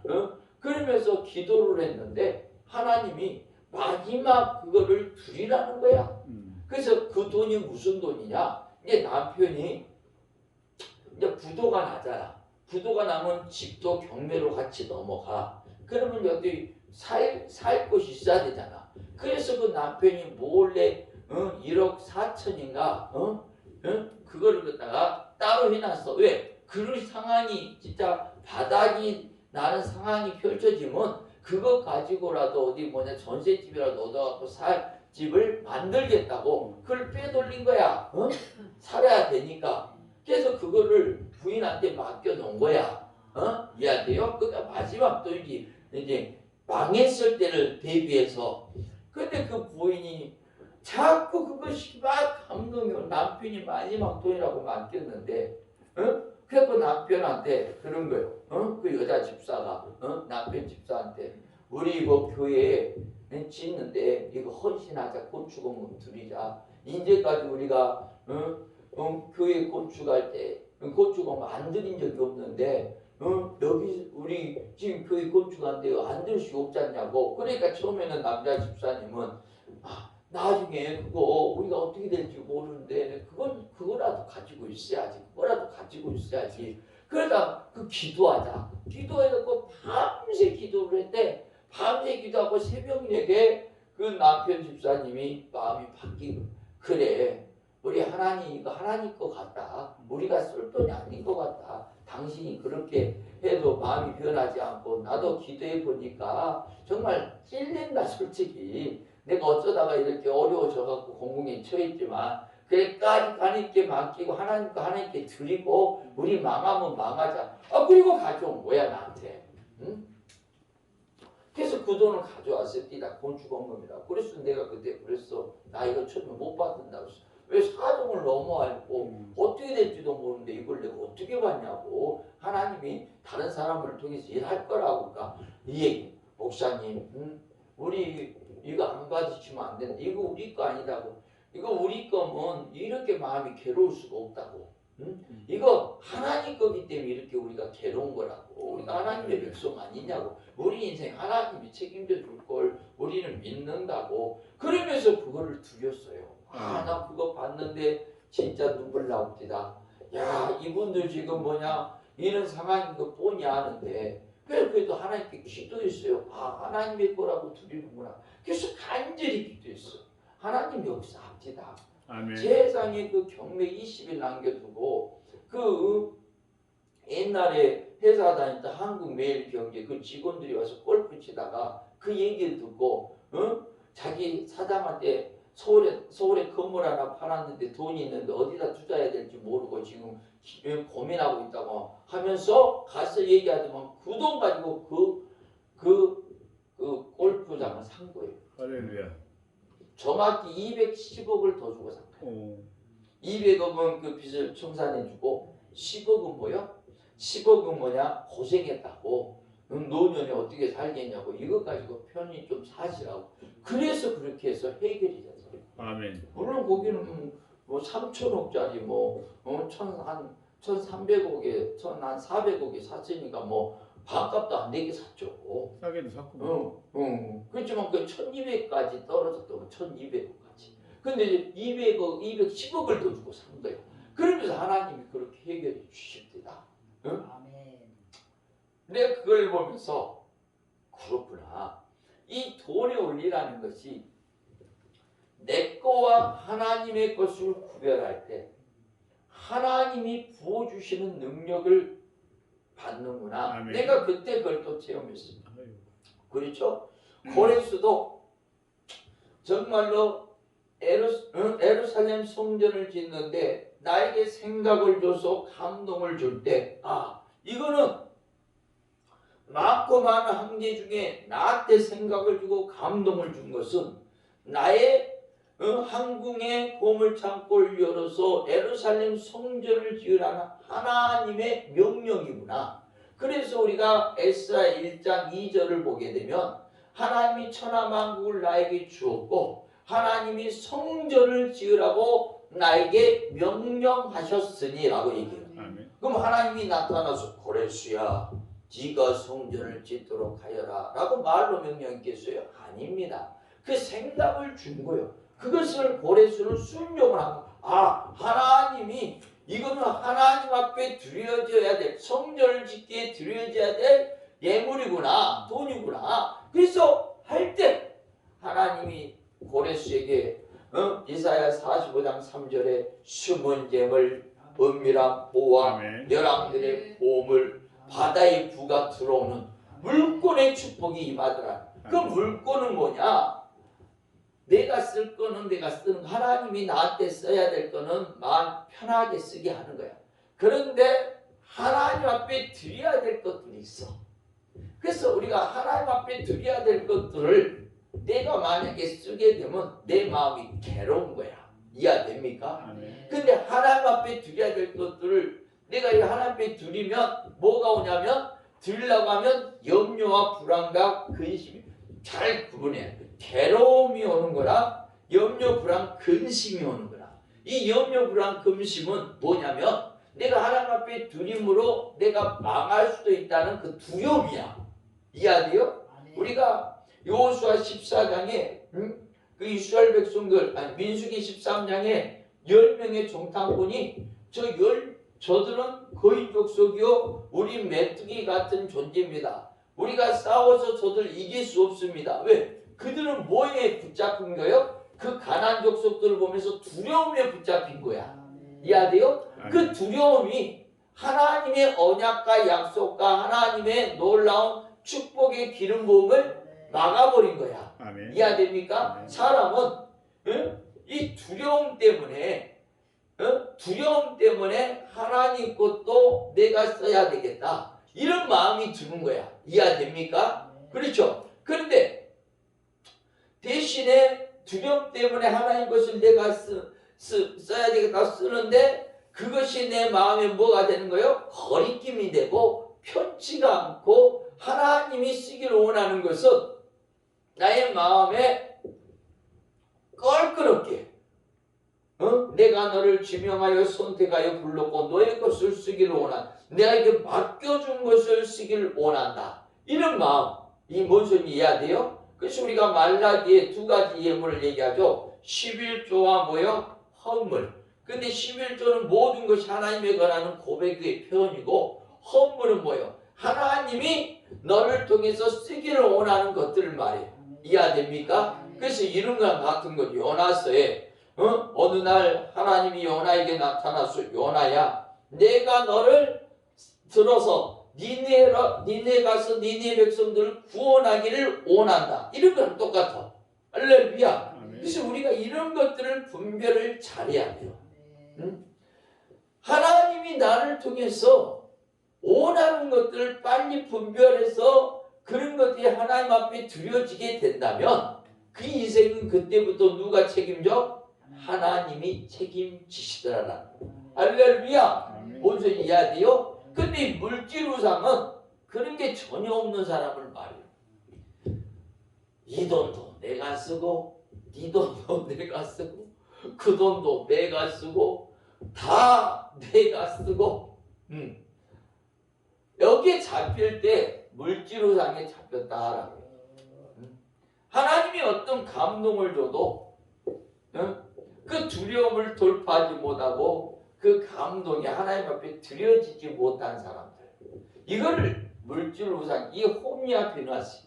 그러면서 기도를 했는데 하나님이 마지막 그거를 드리라는 거야. 그래서 그 돈이 무슨 돈이냐? 이제 남편이 이제 부도가 나잖아. 부도가 나면 집도 경매로 같이 넘어가. 그러면 여기 살 곳이 있어야 되잖아. 그래서 그 남편이 몰래 1억 4천인가 그거를 갖다가 따로 해놨어. 왜? 그런 상황이 진짜 바닥이 나는 상황이 펼쳐지면 그거 가지고라도 어디 전셋집이라도 얻어갖고 살 집을 만들겠다고 그걸 빼돌린 거야. 살아야 되니까. 그래서 그거를 부인한테 맡겨놓은 거야. 이해돼요? 그러니까 마지막 또 이제 망했을 때를 대비해서. 근데 그 부인이 자꾸 그것이 막 감동이고 남편이 마지막 돈이라고 맡겼는데 그래서 남편한테 그런 거예요. 그 여자 집사가 남편 집사한테 우리 이거 교회에 짓는데 이거 헌신하자. 건축원금 드리자. 이제까지 우리가 교회 건축할 때 건축원금 안 드린 적이 없는데 여기 우리 지금 교회 건축하는데 안 들 수 없지 않냐고. 그러니까 처음에는 남자 집사님은 나중에 그거 우리가 어떻게 될지 모르는데 그거라도 가지고 있어야지. 그거라도 가지고 있어야지. 그러다 그 기도하자. 기도해서 밤새 기도를 했대. 밤새 기도하고 새벽녘에 그 남편 집사님이 마음이 바뀌고 그래. 우리 하나님 이거 하나님 것 같다. 우리가 쓸 돈이 아닌 것 같다. 당신이 그렇게 해도 마음이 변하지 않고 나도 기도해 보니까 정말 찔린다 솔직히. 내가 어쩌다가 이렇게 어려워져갖고 공공에 처했지만 그래까지 하나님께 맡기고 하나님께 드리고 우리 망하면 망하자. 그리고 가져온 거야 나한테. 응? 그래서 그 돈을 가져왔습니다. 건축원금이라. 그래서 내가 그때 그랬어. 나 이거 처음에 못 받는다고 했어. 왜 사정을 너무 알고 어떻게 될지도 모르는데 이걸 내가 어떻게 받냐고. 하나님이 다른 사람을 통해서 일할 거라고. 그러니까 이 얘기. 목사님 우리 이거 안 받으시면 안 된다. 이거 우리 거 아니다고. 이거 우리 거면 이렇게 마음이 괴로울 수가 없다고. 이거 하나님 거기 때문에 이렇게 우리가 괴로운 거라고. 우리가 하나님의 백성 아니냐고. 우리 인생 하나님이 책임져 줄 걸 우리는 믿는다고. 그러면서 그거를 드렸어요. 나 그거 봤는데 진짜 눈물 나옵니다. 야, 이분들 지금 이런 상황인 거 뻔히 아는데 그래도 하나님께 기도했어요. 하나님의 거라고 드리는구나. 그래서 간절히 기도했어. 하나님 역사합시다. 아멘. 세상에 그 경매 20일 남겨두고 그 옛날에 회사 다녔던 한국매일경제 그 직원들이 와서 골프 치다가 그 얘기를 듣고 자기 사장한테 서울에 건물 하나 팔았는데 돈이 있는데 어디다 투자해야 될지 모르고 지금 고민하고 있다고 하면서 가서 얘기하더만 그 돈 가지고 그 골프장을 산 거예요. 할렐루야. 정확히 210억을 더 주고 산 거예요. 200억은 그 빚을 청산해주고 10억은 뭐야? 10억은 뭐냐? 고생했다고. 노년에 어떻게 살겠냐고. 이거 가지고 편히 좀 사시라고. 그래서 그렇게 해서 해결이 됐어요. 아멘. 물론 거기는 3천억짜리 한 1,300억에 1,400억에 샀으니까 반값도 안 되게 샀죠. 싸게도 샀고. 그렇지만 그 1,200까지 떨어졌던 1,200억까지. 근데 이제 200억, 210억을 더 주고 산 거예요. 그러면서 하나님이 그렇게 해결해 주십니다. 아멘. 내가 그걸 보면서 그렇구나. 이 돈의 원리라는 것이 내 거와 하나님의 것을 구별할 때 하나님이 부어주시는 능력을 받는구나. 아멘. 내가 그때 그걸 또 체험했습니다. 그렇죠? 고레스도 정말로 예루살렘 성전을 짓는데 나에게 생각을 줘서 감동을 줄 때 이거는 많고 많은 황제 중에 나한테 생각을 주고 감동을 준 것은 나의 항궁의 보물창고를 열어서 예루살렘 성전을 지으라는 하나님의 명령이구나. 그래서 우리가 에스라 1장 2절을 보게 되면 하나님이 천하만국을 나에게 주었고 하나님이 성전을 지으라고 나에게 명령하셨으니 라고 얘기해요. 그럼 하나님이 나타나서 고레스야 네가 성전을 짓도록 하여라 라고 말로 명령했겠어요? 아닙니다. 그 생각을 준 거예요. 그것을 고레스는 순종을 한 거예요. 하나님이 이거는 하나님 앞에 드려져야 될, 성전을 짓기에 드려져야 될 예물이구나, 돈이구나. 그래서 할 때 하나님이 고레스에게 이사야 45장 3절에 숨은 재물, 은밀한 보화, 열왕들의 보물, 바다의 부가 들어오는 물권의 축복이 임하더라. 그 물권은 뭐냐? 내가 쓸 거는 내가 쓰는, 하나님이 나한테 써야 될 거는 마음 편하게 쓰게 하는 거야. 그런데 하나님 앞에 드려야 될 것들이 있어. 그래서 우리가 하나님 앞에 드려야 될 것들을 내가 만약에 쓰게 되면 내 마음이 괴로운 거야. 이해됩니까? 근데 하나님 앞에 드려야 될 것들을 내가 이 하나님 앞에 드리면 뭐가 오냐면, 드리려고 하면 염려와 불안과 근심이 잘 구분해. 괴로움이 오는 거랑 염려, 불안, 근심이 오는 거라. 이 염려, 불안, 근심은 뭐냐면 내가 하나님 앞에 드림으로 내가 망할 수도 있다는 그 두려움이야. 이해돼요? 우리가 여호수아 14장에 그 이스라엘 백성들, 민수기 13장에 10명의 정탐꾼이 저들은 거인 족속이요 우리 메뚜기 같은 존재입니다. 우리가 싸워서 저들 이길 수 없습니다. 왜? 그들은 뭐에 붙잡힌 거예요? 그 가나안 족속들을 보면서 두려움에 붙잡힌 거야. 이해돼요? 그 두려움이 하나님의 언약과 약속과 하나님의 놀라운 축복의 기름 부음을 막아버린 거야. 이해됩니까? 사람은 이 두려움 때문에 하나님 것도 내가 써야 되겠다, 이런 마음이 드는 거야. 이해됩니까? 그렇죠? 그런데 대신에 두려움 때문에 하나님 것을 내가 써야 되겠다 쓰는데 그것이 내 마음에 뭐가 되는 거예요? 거리낌이 되고 편치가 않고, 하나님이 쓰기를 원하는 것은 나의 마음에 껄끄럽게 내가 너를 지명하여 선택하여 불렀고 너의 것을 쓰기를 원한다, 내가 맡겨준 것을 쓰기를 원한다, 이런 마음. 이 뭔 소리인지 이해돼요? 그래서 우리가 말라기에 두 가지 예물을 얘기하죠. 11조와 뭐요? 헌물. 근데 11조는 모든 것이 하나님에 관한 고백의 표현이고, 헌물은 뭐예요? 하나님이 너를 통해서 쓰기를 원하는 것들을 말해요. 이해됩니까? 그래서 이런 거랑 같은 거죠. 요나서에 어느 날 하나님이 요나에게 나타나서, 요나야 내가 너를 들어서 니네 가서 니네 백성들을 구원하기를 원한다, 이런 거랑 똑같아. 할렐루야. 그래서 우리가 이런 것들을 분별을 잘해야 돼요. 하나님이 나를 통해서 원하는 것들을 빨리 분별해서 그런 것들이 하나님 앞에 드려지게 된다면 그 인생은 그때부터 누가 책임져? 하나님이 책임지시더라. 할렐루야. 뭔 소리 이해돼요? 근데 이 물질 우상은 그런 게 전혀 없는 사람을 말해요. 이 돈도 내가 쓰고 네 돈도 내가 쓰고 그 돈도 내가 쓰고 다 내가 쓰고 여기에 잡힐 때 물질우상에 잡혔다라고. 하나님이 어떤 감동을 줘도 그 두려움을 돌파하지 못하고 그 감동이 하나님 앞에 드려지지 못한 사람들, 이거를 물질우상, 이 홈리아 비나시,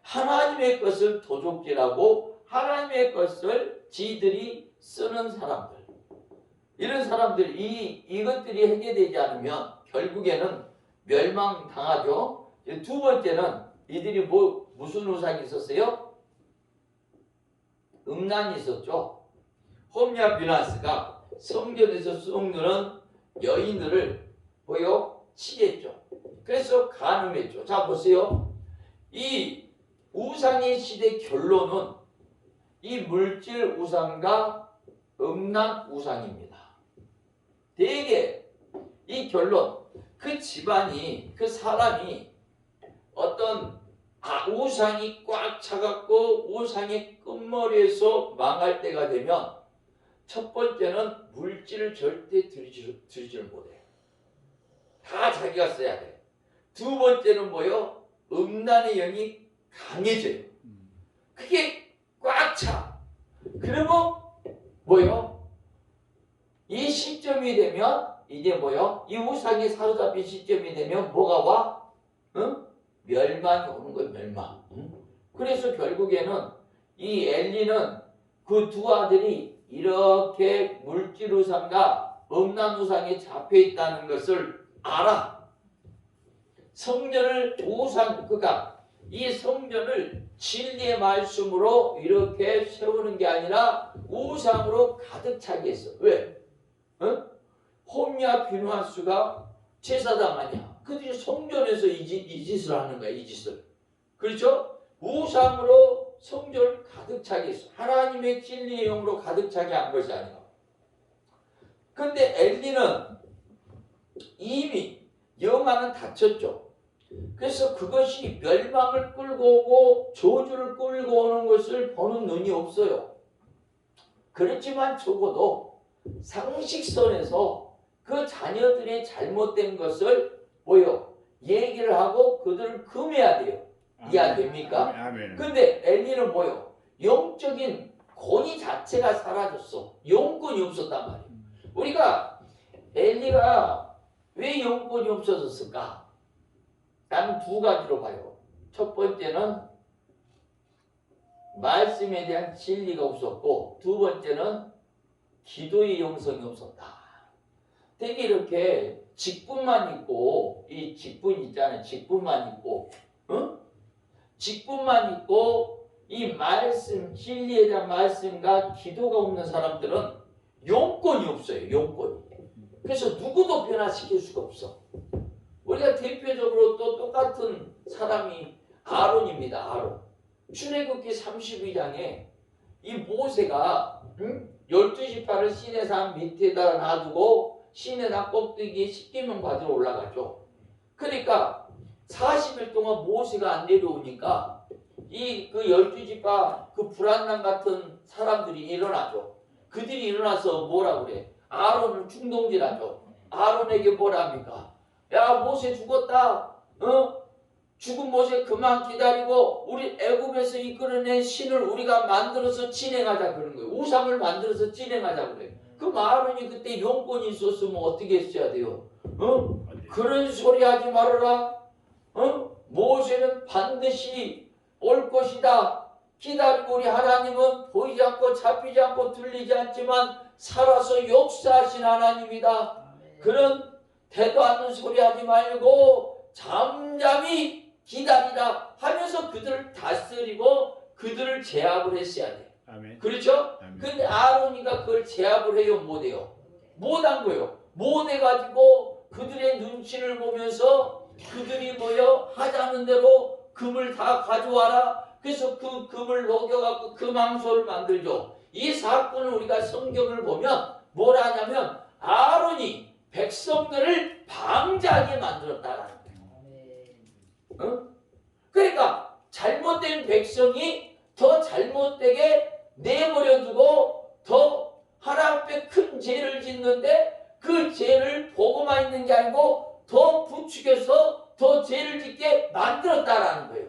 하나님의 것을 도적질하고 하나님의 것을 지들이 쓰는 사람들, 이런 사람들이 이것들이 해결되지 않으면 결국에는 멸망당하죠. 두 번째는 이들이 무슨 우상이 있었어요? 음란이 있었죠. 홈리아 비나스가 성전에서 썩는 여인들을 취했죠. 그래서 간음했죠. 자 보세요. 이 우상의 시대 결론은 이 물질 우상과 음란 우상입니다. 대개 이 결론, 그 집안이, 그 사람이 어떤 우상이 꽉 차갖고 우상의 끝머리에서 망할 때가 되면 첫 번째는 물질을 절대 들이지를 못해. 다 자기가 써야 돼. 두 번째는 뭐요? 음란의 영이 강해져요. 그게 꽉 차. 그러면 뭐요? 이 시점이 되면 이제 뭐요? 이 우상이 사로잡힌 시점이 되면 뭐가 와? 멸망이 오는 거예요. 멸망. 그래서 결국에는 이 엘리는 그 두 아들이 이렇게 물질우상과 음란우상에 잡혀있다는 것을 알아. 성전을 그러니까 이 성전을 진리의 말씀으로 이렇게 세우는 게 아니라 우상으로 가득 차게 했어. 왜? 홈리아 비누하스가 제사장 아니야. 그들이 성전에서 이 짓을 하는 거야. 이 짓을. 그렇죠? 우상으로 성전을 가득 차게 했어. 하나님의 진리의 영으로 가득 차게 한 것이 아니야. 근데 엘리는 이미 여호와는 다쳤죠. 그래서 그것이 멸망을 끌고 오고 저주를 끌고 오는 것을 보는 눈이 없어요. 그렇지만 적어도 상식선에서 그 자녀들의 잘못된 것을 얘기를 하고 그들을 금해야 돼요. 이해됩니까? 근데 엘리는 영적인 권위 자체가 사라졌어. 영권이 없었단 말이에요. 우리가 엘리가 왜 영권이 없어졌을까? 나는 두 가지로 봐요. 첫 번째는 말씀에 대한 진리가 없었고, 두 번째는 기도의 영성이 없었다. 되게 이렇게 직분만 있고, 이 직분 있잖아요. 직분만 있고, 직분만 있고 이 말씀, 진리에 대한 말씀과 기도가 없는 사람들은 영권이 없어요. 영권이. 그래서 누구도 변화시킬 수가 없어. 우리가 대표적으로 또 똑같은 사람이 아론입니다. 아론. 출애굽기 32장에 이 모세가 12지파를 시내산 밑에다 놔두고 시내산 꼭대기에 십계명 받으러 올라가죠. 그러니까 40일 동안 모세가 안 내려오니까 그 12지파 그 불안난 같은 사람들이 일어나죠. 그들이 일어나서 뭐라 그래? 아론을 충동질하죠. 아론에게 뭐라 합니까? 야, 모세 죽었다. 죽은 모세 그만 기다리고 우리 애굽에서 이끌어낸 신을 우리가 만들어서 진행하자 그런 거예요. 우상을 만들어서 진행하자 그래요. 그럼 아론이 그때 용권이 있었으면 어떻게 했어야 돼요? 그런 소리 하지 말아라. 모세는 반드시 올 것이다. 기다리고 우리 하나님은 보이지 않고 잡히지 않고 들리지 않지만 살아서 역사하신 하나님이다. 그런 대도 않는 소리 하지 말고 잠잠히 기다리라 하면서 그들을 다스리고 그들을 제압을 했어야 돼. 아멘. 그렇죠? 아멘. 근데 아론이가 그걸 제압을 해요? 못해요? 못한 거예요. 못해가지고 그들의 눈치를 보면서 그들이 하자는 대로 금을 다 가져와라. 그래서 그 금을 녹여갖고 금왕소를 만들죠. 이 사건을 우리가 성경을 보면 뭐라 하냐면 아론이 백성들을 방자하게 만들었다라는 거예요. 그러니까 잘못된 백성이 더 잘못되게 내버려두고 더 하나님 앞에 큰 죄를 짓는데 그 죄를 보고만 있는 게 아니고 더 부추겨서 더 죄를 짓게 만들었다라는 거예요.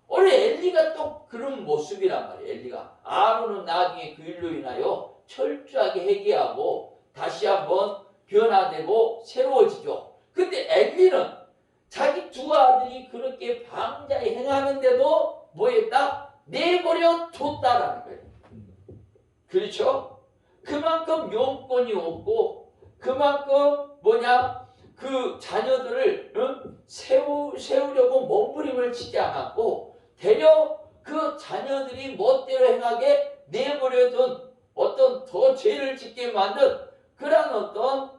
원래 엘리가 또 그런 모습이란 말이에요. 엘리가 아론은 나중에 그 일로 인하여 철저하게 회개하고 다시 한번 변화되고 새로워지죠. 근데 엘리는 자기 두 아들이 그렇게 방자에 행하는데도 뭐했다? 내버려 뒀다라는 거예요. 그렇죠? 그만큼 용건이 없고 그만큼 그 자녀들을 세우려고 몸부림을 치지 않았고 되려 그 자녀들이 멋대로 행하게 내버려둔 어떤 더 죄를 짓게 만든 그런 어떤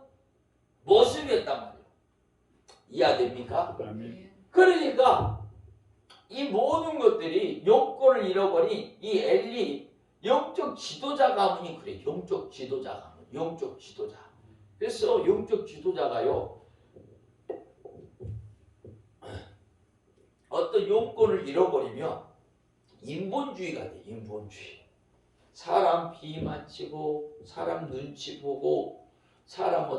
모습이었단 말이에요. 이해됩니까? 그러니까 이 모든 것들이 용건을 잃어버린 이 엘리 영적 지도자 가문이 그래. 영적 지도자 가문. 영적 지도자. 그래서 영적 지도자가요. 어떤 용건을 잃어버리면 인본주의가 돼. 인본주의. 사람 비만 치고 사람 눈치 보고 사람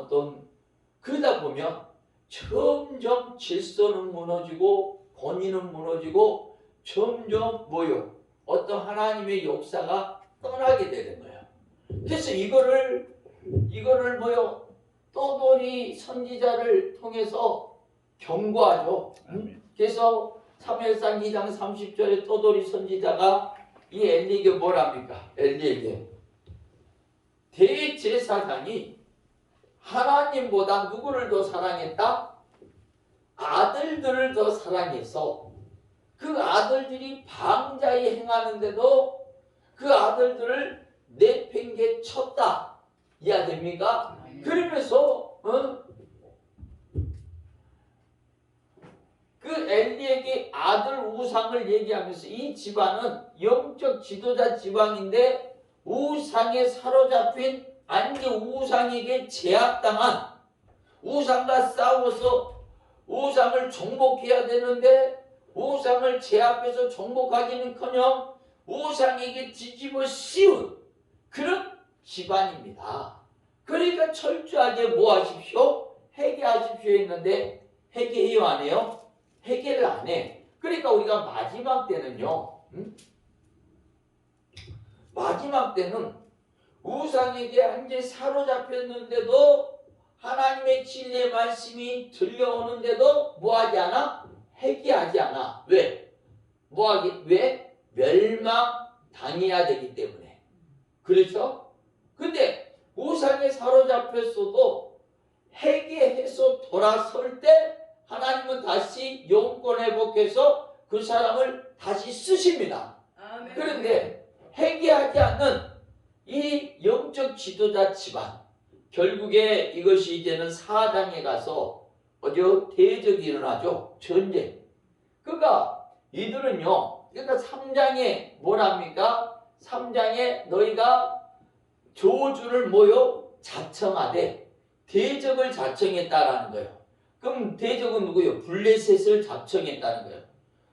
그러다 보면 점점 질서는 무너지고 권위는 무너지고 점점 어떤 하나님의 역사가 떠나게 되는 거예요. 그래서 이거를 떠돌이 선지자를 통해서 경고하죠. 그래서 사무엘상 2장 30절에 떠돌이 선지자가 이 엘리에게 뭐랍니까? 엘리에게 대제사장이 하나님보다 누구를 더 사랑했다? 아들들을 더 사랑해서 그 아들들이 방자에 행하는데도 그 아들들을 내팽개쳤다. 이해됩니까? 그러면서 이 아들 우상을 얘기하면서 이 집안은 영적 지도자 집안인데 우상에 사로잡힌 아니 우상에게 제압당한 우상과 싸워서 우상을 정복해야 되는데 우상을 제압해서 정복하기는커녕 우상에게 뒤집어 씌운 그런 집안입니다. 그러니까 철저하게 뭐 하십시오? 회개하십시오 했는데 회개해요 안 해요? 회개를 안 해. 그러니까 우리가 마지막 때는요. 마지막 때는 우상에게 완전히 사로잡혔는데도 하나님의 진리의 말씀이 들려오는데도 뭐하지 않아? 회개하지 않아. 왜? 뭐하기? 왜? 멸망당해야 되기 때문에. 그렇죠? 근데 우상에 사로잡혔어도 회개해서 돌아설 때 하나님은 다시 영권 회복해서 그 사람을 다시 쓰십니다. 아멘. 그런데 회개하지 않는 이 영적 지도자 집안, 결국에 이것이 이제는 4장에 가서 어디요? 대적이 일어나죠. 전쟁. 그러니까 이들은요. 그러니까 3장에 뭐랍니까? 3장에 너희가 조주를 뭐요? 자청하되 대적을 자청했다라는 거예요. 그럼 대적은 누구예요? 블레셋을 자청했다는 거예요.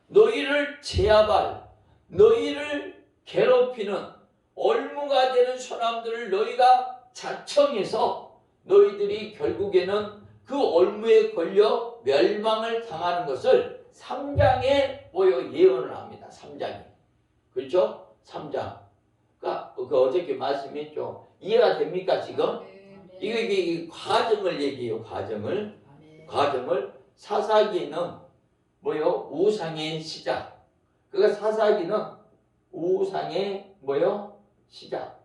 너희를 제압할, 너희를 괴롭히는 얼무가 되는 사람들을 너희가 자청해서 너희들이 결국에는 그 얼무에 걸려 멸망을 당하는 것을 3장에 보여 예언을 합니다. 3장에. 그렇죠? 3장. 그러니까 그 어저께 말씀했죠. 이해가 됩니까 지금? 이게 과정을 얘기해요. 과정을 사사기는 뭐요? 우상의 시작. 그러니까 사사기는 우상의 뭐요? 시작.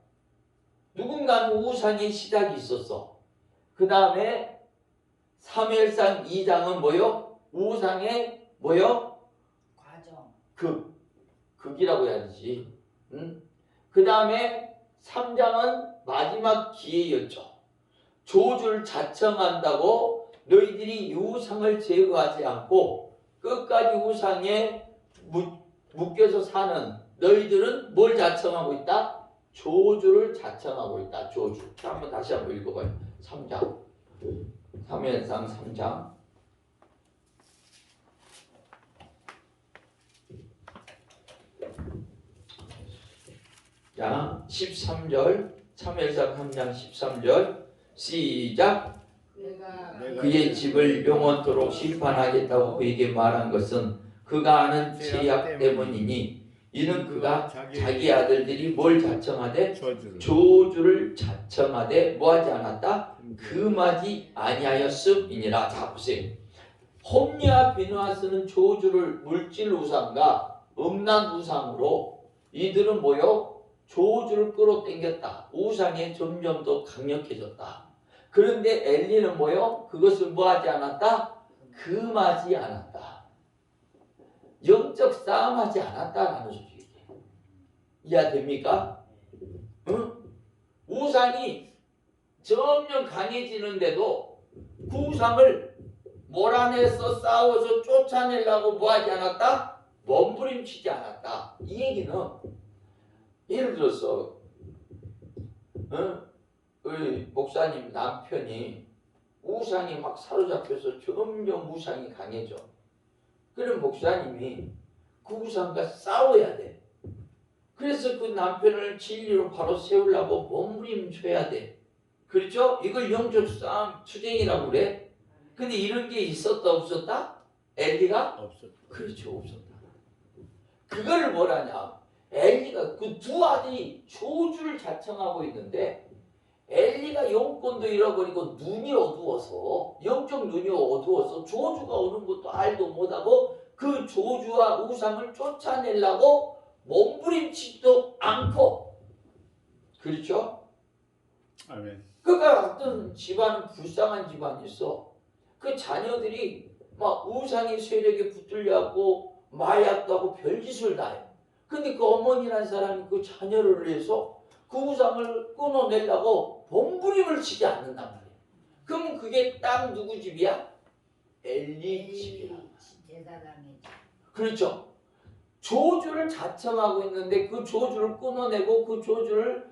누군가는 우상의 시작이 있었어. 그 다음에 사무엘상 2장은 뭐요? 우상의 뭐요? 과정. 극이라고 해야지. 응? 그 다음에 3장은 마지막 기회였죠. 조주를 자청한다고 너희들이 우상을 제거하지 않고 끝까지 우상에 묶여서 사는 너희들은 뭘 자청하고 있다? 조주를 자청하고 있다. 조주. 한번 다시 한번 읽어봐요. 3장. 사무엘상 3장. 자, 13절. 사무엘상 3장 13절. 시작. 그의 집을 영원토록 심판하겠다고 그에게 말한 것은 그가 아는 죄악 때문이니 이는 그가 자기 아들들이 뭘 자청하되 조주를 자청하되 뭐하지 않았다? 금하지 아니하였음이니라. 자 보세요. 홈리와 비누아스는 조주를 물질 우상과 음란 우상으로 이들은 뭐요? 조주를 끌어당겼다. 우상에 점점 더 강력해졌다. 그런데 엘리는 뭐요? 그것을 뭐하지 않았다? 금하지 않았다. 영적 싸움하지 않았다라는 소리예요. 이해됩니까? 응? 우상이 점점 강해지는데도 그 우상을 몰아내서 싸워서 쫓아내려고 뭐하지 않았다? 몸부림치지 않았다. 이 얘기는 예를 들어서 우리 목사님 남편이 우상이 막 사로잡혀서 점점 우상이 강해져. 그럼 목사님이 그 우상과 싸워야 돼. 그래서 그 남편을 진리로 바로 세우려고 몸부림쳐야 돼. 그렇죠? 이걸 영적 싸움 투쟁이라고 그래. 근데 이런 게 있었다 없었다? 엘리가? 없었다. 그렇죠. 없었다. 그걸 뭐라냐? 엘리가 그 두 아들이 조주를 자청하고 있는데 엘리가 영권도 잃어버리고 눈이 어두워서 영적 눈이 어두워서 조주가 오는 것도 알도 못하고 그 조주와 우상을 쫓아내려고 몸부림치지도 않고. 그렇죠? 아멘. 그러니까 어떤 집안은 불쌍한 집안이 있어. 그 자녀들이 막 우상의 세력에 붙들려고 마약도 하고 별짓을 다 해. 근데 그 어머니라는 사람이 그 자녀를 위해서 그 우상을 끊어내려고 몸부림을 치지 않는단 말이야. 그러면 그게 딱 누구 집이야? 엘리 집이야. 그렇죠. 저주를 자청하고 있는데 그 저주를 끊어내고 그 저주를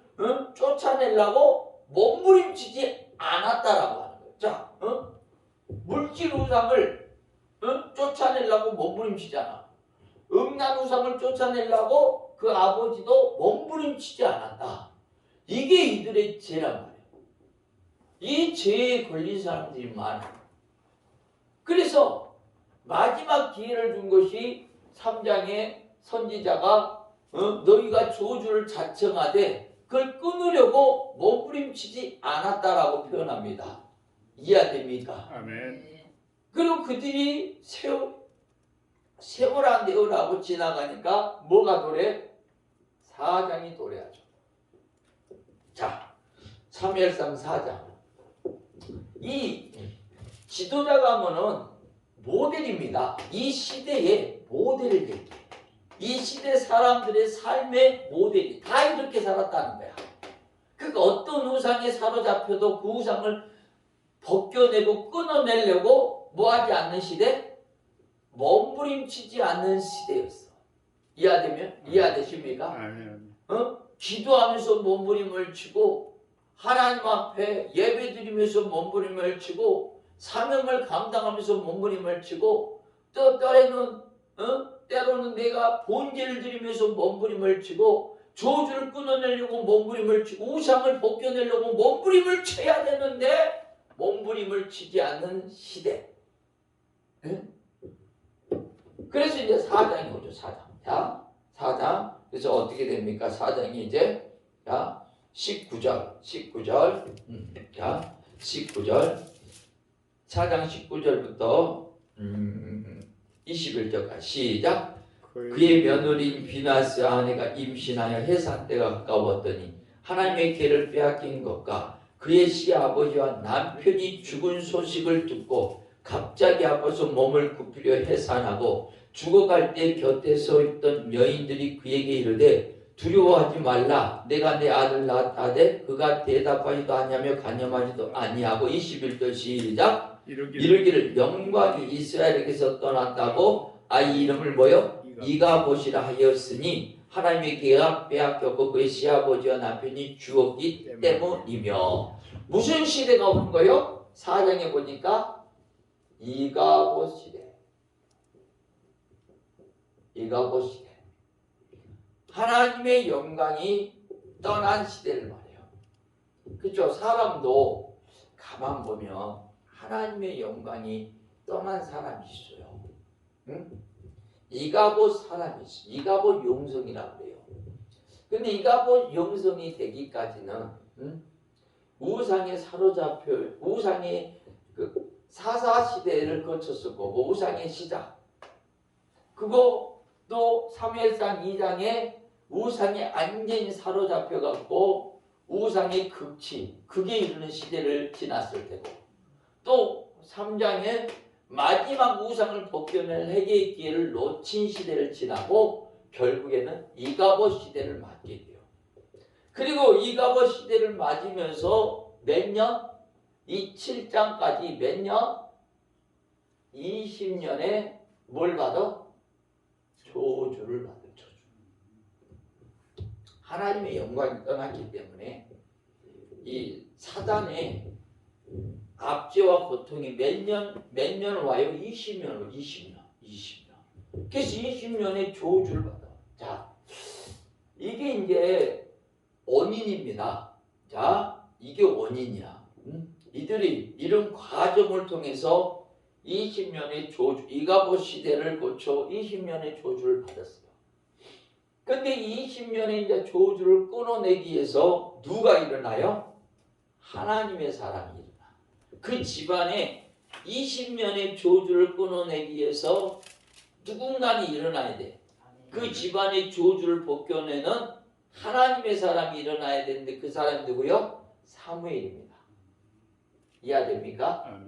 쫓아내려고 몸부림치지 않았다라고 하는 거예요. 자, 물질 우상을 쫓아내려고 몸부림치잖아. 음란 우상을 쫓아내려고 그 아버지도 몸부림치지 않았다. 이게 이들의 죄란 말이에요. 이 죄에 걸린 사람들이 많아. 그래서 마지막 기회를 준 것이 3장의 선지자가 너희가 저주를 자청하되 그걸 끊으려고 몸부림치지 않았다라고 표현합니다. 이해됩니까? 아멘. 그리고 그들이 세월아 내어라고 지나가니까 뭐가 도래? 4장이 도래하죠. 자, 사무엘상 4장. 이 지도자가 하면은 모델입니다. 이 시대의 모델을 얘기해. 이 시대 사람들의 삶의 모델이 다 이렇게 살았다는 거야. 그러니까 어떤 우상에 사로잡혀도 그 우상을 벗겨내고 끊어내려고 뭐하지 않는 시대? 몸부림치지 않는 시대였어. 이해되십니까? 아멘. 기도하면서 몸부림을 치고 하나님 앞에 예배드리면서 몸부림을 치고 사명을 감당하면서 몸부림을 치고 또 때로는 내가 본죄를 드리면서 몸부림을 치고 저주를 끊어내려고 몸부림을 치고 우상을 벗겨내려고 몸부림을 쳐야 되는데 몸부림을 치지 않는 시대. 그래서 이제 4장이 오죠. 4장. 자, 4장. 그래서 어떻게 됩니까? 4장이 이제 자 19절. 자 19절. 4장 19절부터 21절까지 시작. 그의 며느리인 비나스 아내가 임신하여 해산 때가 가까웠더니 하나님의 계를 빼앗긴 것과 그의 시아버지와 남편이 죽은 소식을 듣고 갑자기 아파서 몸을 굽히려 해산하고 죽어갈 때 곁에 서 있던 여인들이 그에게 이르되 두려워하지 말라. 내가 내 아들 낳았다되 그가 대답하지도 아니하며 간염하지도 아니하고 21절 시작. 이르기를 영광이 이스라엘에게서 떠났다고 아이 이름을 뭐요? 이가봇이라 하였으니 하나님의 계가 빼앗겼고 그의 시아버지와 남편이 죽었기 때문이며. 무슨 시대가 오는 거요? 4장에 보니까 이가봇 시대. 이가봇 시대. 하나님의 영광이 떠난 시대를 말해요. 그렇죠? 사람도 가만 보면 하나님의 영광이 떠난 사람이 있어요. 응? 이가봇 사람이 있어요. 이가봇 용성이라고 그래요. 근데 이가봇 용성이 되기까지는 우상에 사로잡혀 우상의 그 사사 시대를 거쳤을 거고 우상의 시작. 그거 또 사무엘상 2장에 우상에 완전히 사로잡혀 갖고 우상의 극치 그게 이르는 시대를 지났을 테고 또 3장에 마지막 우상을 벗겨낼 회개의 기회를 놓친 시대를 지나고 결국에는 이가봇 시대를 맞게 돼요. 그리고 이가봇 시대를 맞으면서 몇 년? 이 7장까지 몇 년? 20년에 뭘 받아? 저주를 받은 저주. 하나님의 영광이 떠났기 때문에 이 사단의 압제와 고통이 몇 년 와요? 20년. 그래서 20년의 저주를 받아. 자, 이게 이제 원인입니다. 자, 이게 원인이야. 이들이 이런 과정을 통해서 20년의 저주, 이가봇 시대를 거쳐 20년의 저주를 받았어요. 근데 20년의 이제 저주를 끊어내기 위해서 누가 일어나요? 하나님의 사람이 일어나. 그 집안에 20년의 저주를 끊어내기 위해서 누군가는 일어나야 돼. 그 집안의 저주를 벗겨내는 하나님의 사람이 일어나야 되는데 그 사람이 누구요? 사무엘입니다. 이해됩니까?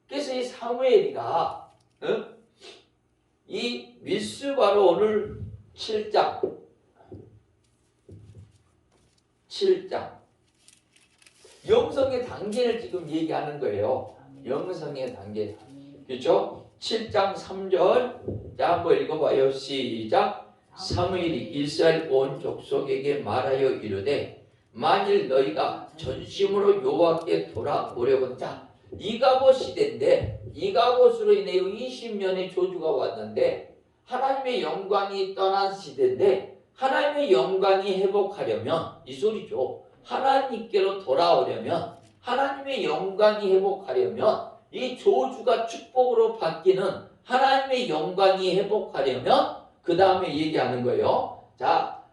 그래서 이 사무엘이가 이 미스바로 오늘 7장 영성의 단계를 지금 얘기하는 거예요. 영성의 단계. 그렇죠? 7장 3절. 자, 한번 읽어봐요. 시작. 사무엘이 이스라엘 온 족속에게 말하여 이르되 만일 너희가 전심으로 여호와께 돌아오려거든. 이가봇 시대인데 이가봇으로 인해 20년의 저주가 왔는데 하나님의 영광이 떠난 시대인데 하나님의 영광이 회복하려면 이 소리죠. 하나님께로 돌아오려면 하나님의 영광이 회복하려면 이 저주가 축복으로 바뀌는 하나님의 영광이 회복하려면 그 다음에 얘기하는 거예요. 자,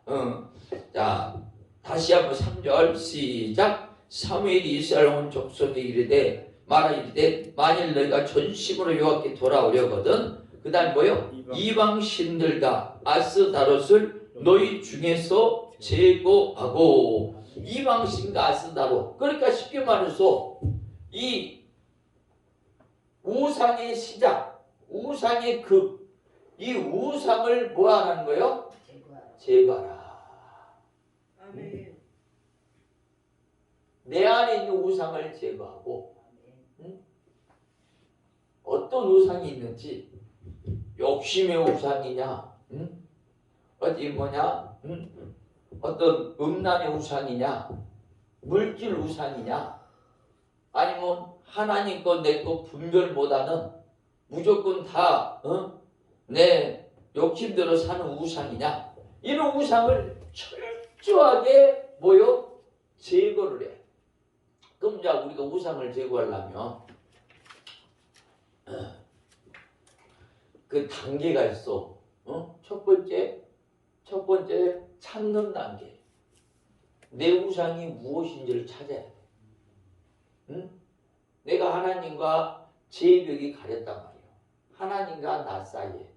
다시 한번 3절 시작. 사무엘이 이스라엘 온 족속에 이르되 말하이르되 만일 너희가 전심으로 여호와께 돌아오려거든. 그 다음 뭐요? 이방 신들과 아스다롯을 너희 중에서 제거하고. 이방 신과 아스다롯. 그러니까 쉽게 말해서 이 우상의 시작, 우상의 이 우상을 뭐 하는 거예요? 제거하라. 아멘. 내 안에 있는 우상을 제거하고, 어떤 우상이 있는지, 욕심의 우상이냐, 어디 뭐냐, 어떤 음란의 우상이냐, 물질 우상이냐, 아니면 하나님 거 내 거 분별 못하는 무조건 다 내 욕심대로 사는 우상이냐, 이런 우상을 철저하게 뭐요? 제거를 해. 그럼 자 우리가 우상을 제거하려면 그 단계가 있어. 첫 번째 찾는 단계. 내 우상이 무엇인지를 찾아야 돼. 내가 하나님과 제벽이 가렸단 말이에요. 하나님과 나 사이에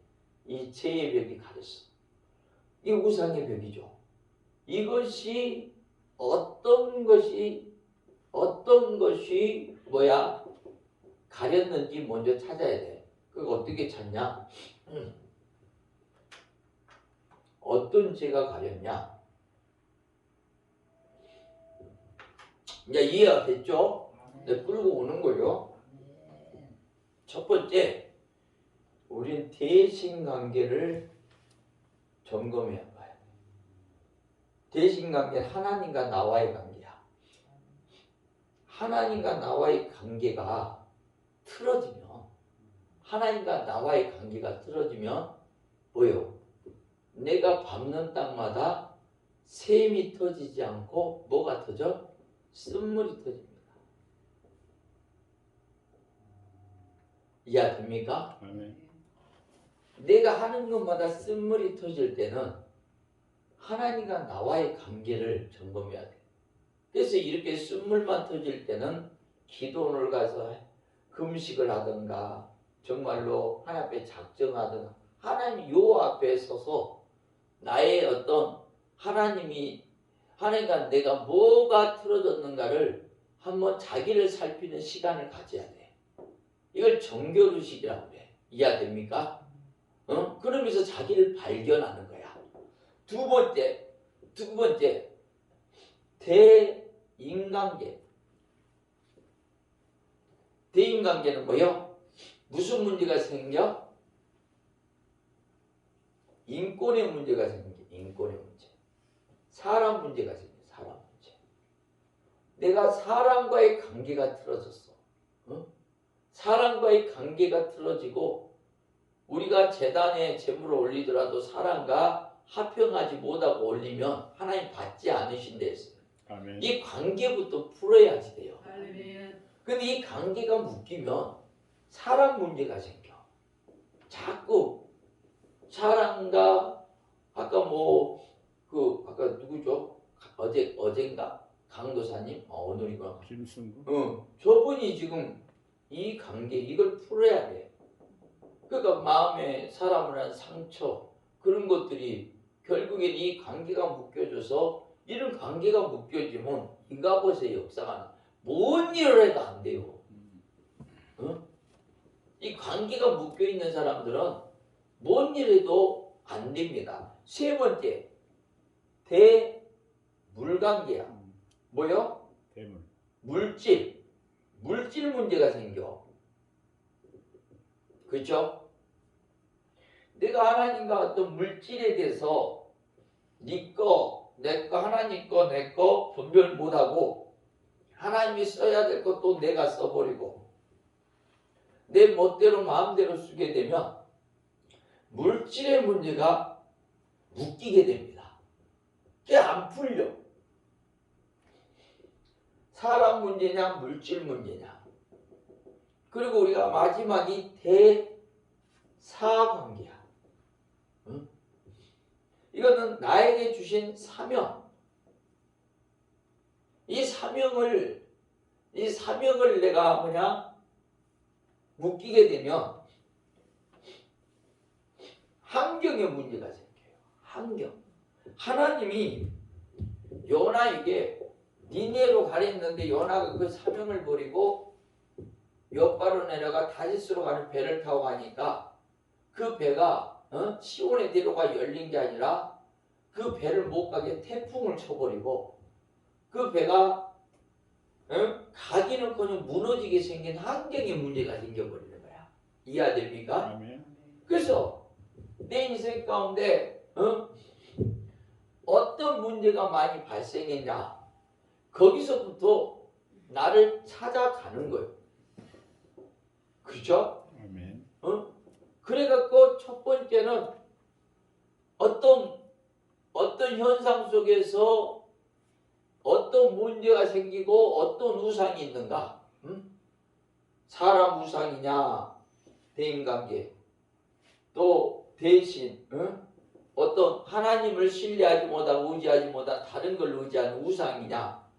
이 제벽이 가렸어. 이게 우상의 벽이죠. 이것이 어떤 것이 뭐야 가렸는지 먼저 찾아야 돼. 그거 어떻게 찾냐? 어떤 죄가 가렸냐? 이제 이해가 됐죠? 네, 끌고 오는 거예요. 첫 번째, 우린 대신관계를 점검해야 봐요. 대신관계는 하나님과 나와의 관계야. 하나님과 나와의 관계가 틀어지면, 하나님과 나와의 관계가 틀어지면 뭐예요? 내가 밟는 땅마다 샘이 터지지 않고 뭐가 터져? 쓴물이 터집니다. 이해됩니까? 내가 하는 것마다 쓴물이 터질 때는 하나님과 나와의 관계를 점검해야 돼. 그래서 이렇게 쓴물만 터질 때는 기도원을 가서 금식을 하든가 정말로 하나님 앞에 작정하든가 하나님 요 앞에 서서 나의 어떤 하나님과 내가 뭐가 틀어졌는가를 한번 자기를 살피는 시간을 가져야 돼. 이걸 정결의식이라고 그래. 이해됩니까? 그러면서 자기를 발견하는 거야. 두 번째 대인관계. 대인관계는 뭐요? 무슨 문제가 생겨? 인권의 문제가 생겨. 인권의 문제. 사람 문제가 생겨. 사람 문제. 내가 사람과의 관계가 틀어졌어. 사람과의 관계가 틀어지고 우리가 제단에 제물을 올리더라도 사람과 합평하지 못하고 올리면 하나님 받지 않으신다 했어요. 아멘. 이 관계부터 풀어야지 돼요. 근데 이 관계가 묶이면 사람 문제가 생겨. 자꾸 사람과 아까 아까 누구죠? 어젠가 강도사님 오늘이구나. 김승구. 저분이 지금 이 관계 이걸 풀어야 돼. 그러니까 마음에 사람을 한 상처 그런 것들이 결국엔 이 관계가 묶여져서 이런 관계가 묶여지면 이가봇의 역사가 뭔 일을 해도 안 돼요. 이 관계가 묶여있는 사람들은 뭔 일 해도 안 됩니다. 세 번째 대물관계야. 뭐요? 대물. 물질 문제가 생겨. 그렇죠? 내가 하나님과 어떤 물질에 대해서 네 거, 내 거, 하나님 거, 내 거 분별 못하고 하나님이 써야 될 것도 내가 써버리고 내 멋대로 마음대로 쓰게 되면 물질의 문제가 묶이게 됩니다. 그게 안 풀려. 사람 문제냐 물질 문제냐. 그리고 우리가 마지막이 대사관계야. 응? 이거는 나에게 주신 사명. 이 사명을 내가 묶이게 되면 환경의 문제가 생겨요. 환경. 하나님이 요나에게 니네로 가랬는데 요나가 그 사명을 버리고 옆바로 내려가 다시스로 가는 배를 타고 가니까 그 배가 시온의 대로가 열린 게 아니라 그 배를 못 가게 태풍을 쳐버리고 그 배가 가기는커녕 무너지게 생긴 환경의 문제가 생겨버리는 거야. 이해됩니까? 아멘. 그래서 내 인생 가운데 어떤 문제가 많이 발생했냐 거기서부터 나를 찾아가는 거예요. 그렇죠? 아멘. 그래갖고 첫 번째는 어떤 현상 속에서 어떤 문제가 생기고 어떤 우상이 있는가? 사람 우상이냐, 대인관계, 또 대신 어떤 하나님을 신뢰하지 못하고 의지하지 못한 다른 걸 의지하는 우상이냐,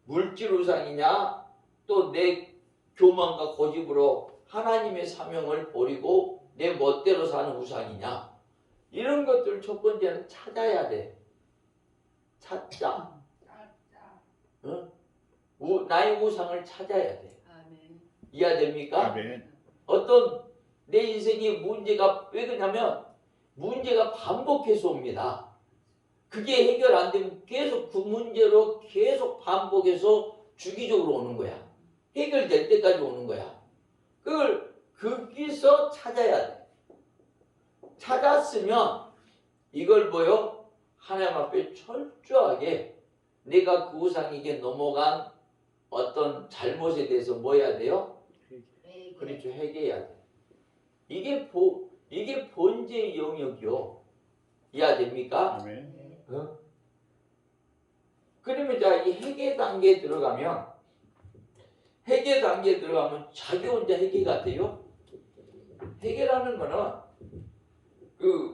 물질 우상이냐, 또 내 교만과 고집으로 하나님의 사명을 버리고 내 멋대로 사는 우상이냐, 이런 것들을 첫 번째는 찾아야 돼. 찾자. 나의 우상을 찾아야 돼. 이해됩니까? 아멘. 어떤 내 인생의 문제가 왜 그러냐면 문제가 반복해서 옵니다. 그게 해결 안 되면 계속 그 문제로 계속 반복해서 주기적으로 오는 거야. 해결될 때까지 오는 거야. 그걸 거기서 찾아야 돼. 찾았으면 이걸 뭐요? 하나님 앞에 철저하게 내가 그 우상에게 넘어간 어떤 잘못에 대해서 뭐 해야 돼요? 그렇죠. 회개해야 돼. 이게 번제의 영역이요. 이해됩니까? 아멘. 그러면 자, 이 회개 단계에 들어가면 자기 혼자 회개가 돼요? 회개라는 거는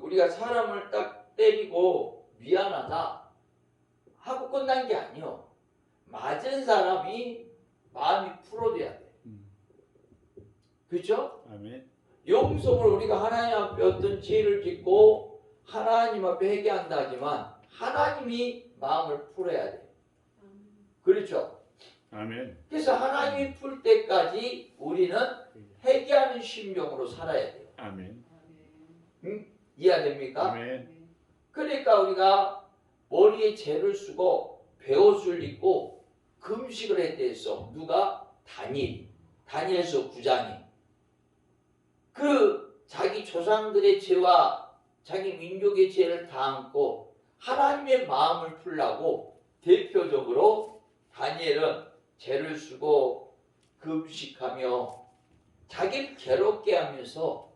우리가 사람을 딱 때리고 미안하다 하고 끝난 게 아니요. 맞은 사람이 마음이 풀어져야 돼. 그렇죠? 아멘. 용서를 우리가 하나님 앞에 어떤 죄를 짓고 하나님 앞에 회개한다 하지만 하나님이 마음을 풀어야 돼. 그렇죠? 아멘. 그래서 하나님이 풀 때까지 우리는 회개하는 심령으로 살아야 돼요. 아멘. 이해됩니까? 아멘. 그러니까 우리가 머리에 재를 쓰고 베옷을 입고 금식을 했대서 누가? 다니엘서 9장이 그 자기 조상들의 죄와 자기 민족의 죄를 다 안고 하나님의 마음을 풀라고 대표적으로 다니엘은 죄를 쓰고 금식하며 자기를 괴롭게 하면서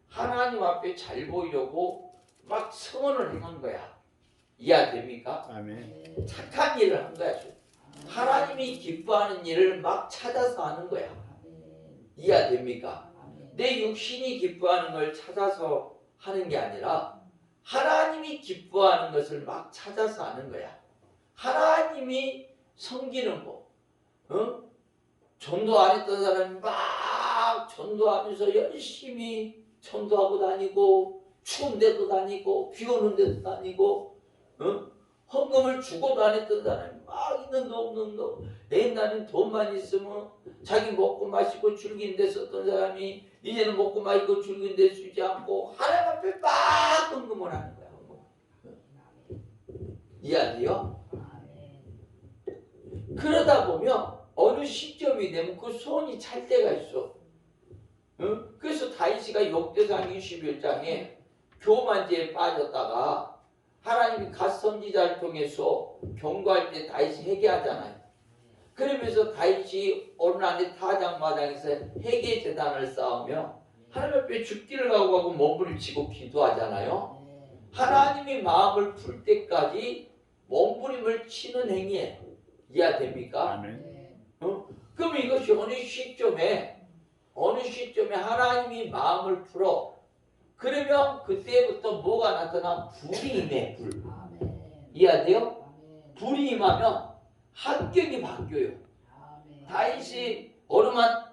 하나님 앞에 잘 보이려고 막 성언을 한 거야. 이해됩니까? 아멘. 착한 일을 한 거야. 하나님이 기뻐하는 일을 막 찾아서 하는 거야. 이해됩니까? 내 육신이 기뻐하는 걸 찾아서 하는 게 아니라 하나님이 기뻐하는 것을 막 찾아서 하는 거야. 하나님이 섬기는 거. 전도 안 했던 사람이 막 전도하면서 열심히 전도하고 다니고 추운 데도 다니고 비 오는 데도 다니고 헌금을 주고도 안 했던 사람이 막 있는 도 없는 도 옛날엔 돈만 있으면 자기 먹고 마시고 즐긴 데 썼던 사람이 이제는 먹고 마시고 즐긴 데 쓰지 않고 하나님 앞에 막 헌금을 하는 거야. 이해돼요? 그러다 보면 어느 시점이 되면 그 손이 찰 때가 있어. 그래서 다윗이가 역대상 21장에 교만죄에 빠졌다가 하나님이 갓 선지자를 통해서 경고할 때 다윗이 회개하잖아요. 그러면서 다윗이 어느 날에 타작마당에서 회개 제단을 쌓으며 하나님 앞에 죽기를 각오하고 몸부림치고 기도하잖아요. 하나님이 마음을 풀 때까지 몸부림을 치는 행위에 이해됩니까? 아멘. 그럼 이것이 어느 시점에 하나님이 마음을 풀어 그러면 그때부터 뭐가 나타나? 불이 임해. 불. 이해돼요? 불이 임하면 환경이 바뀌어요. 다윗이 어느 날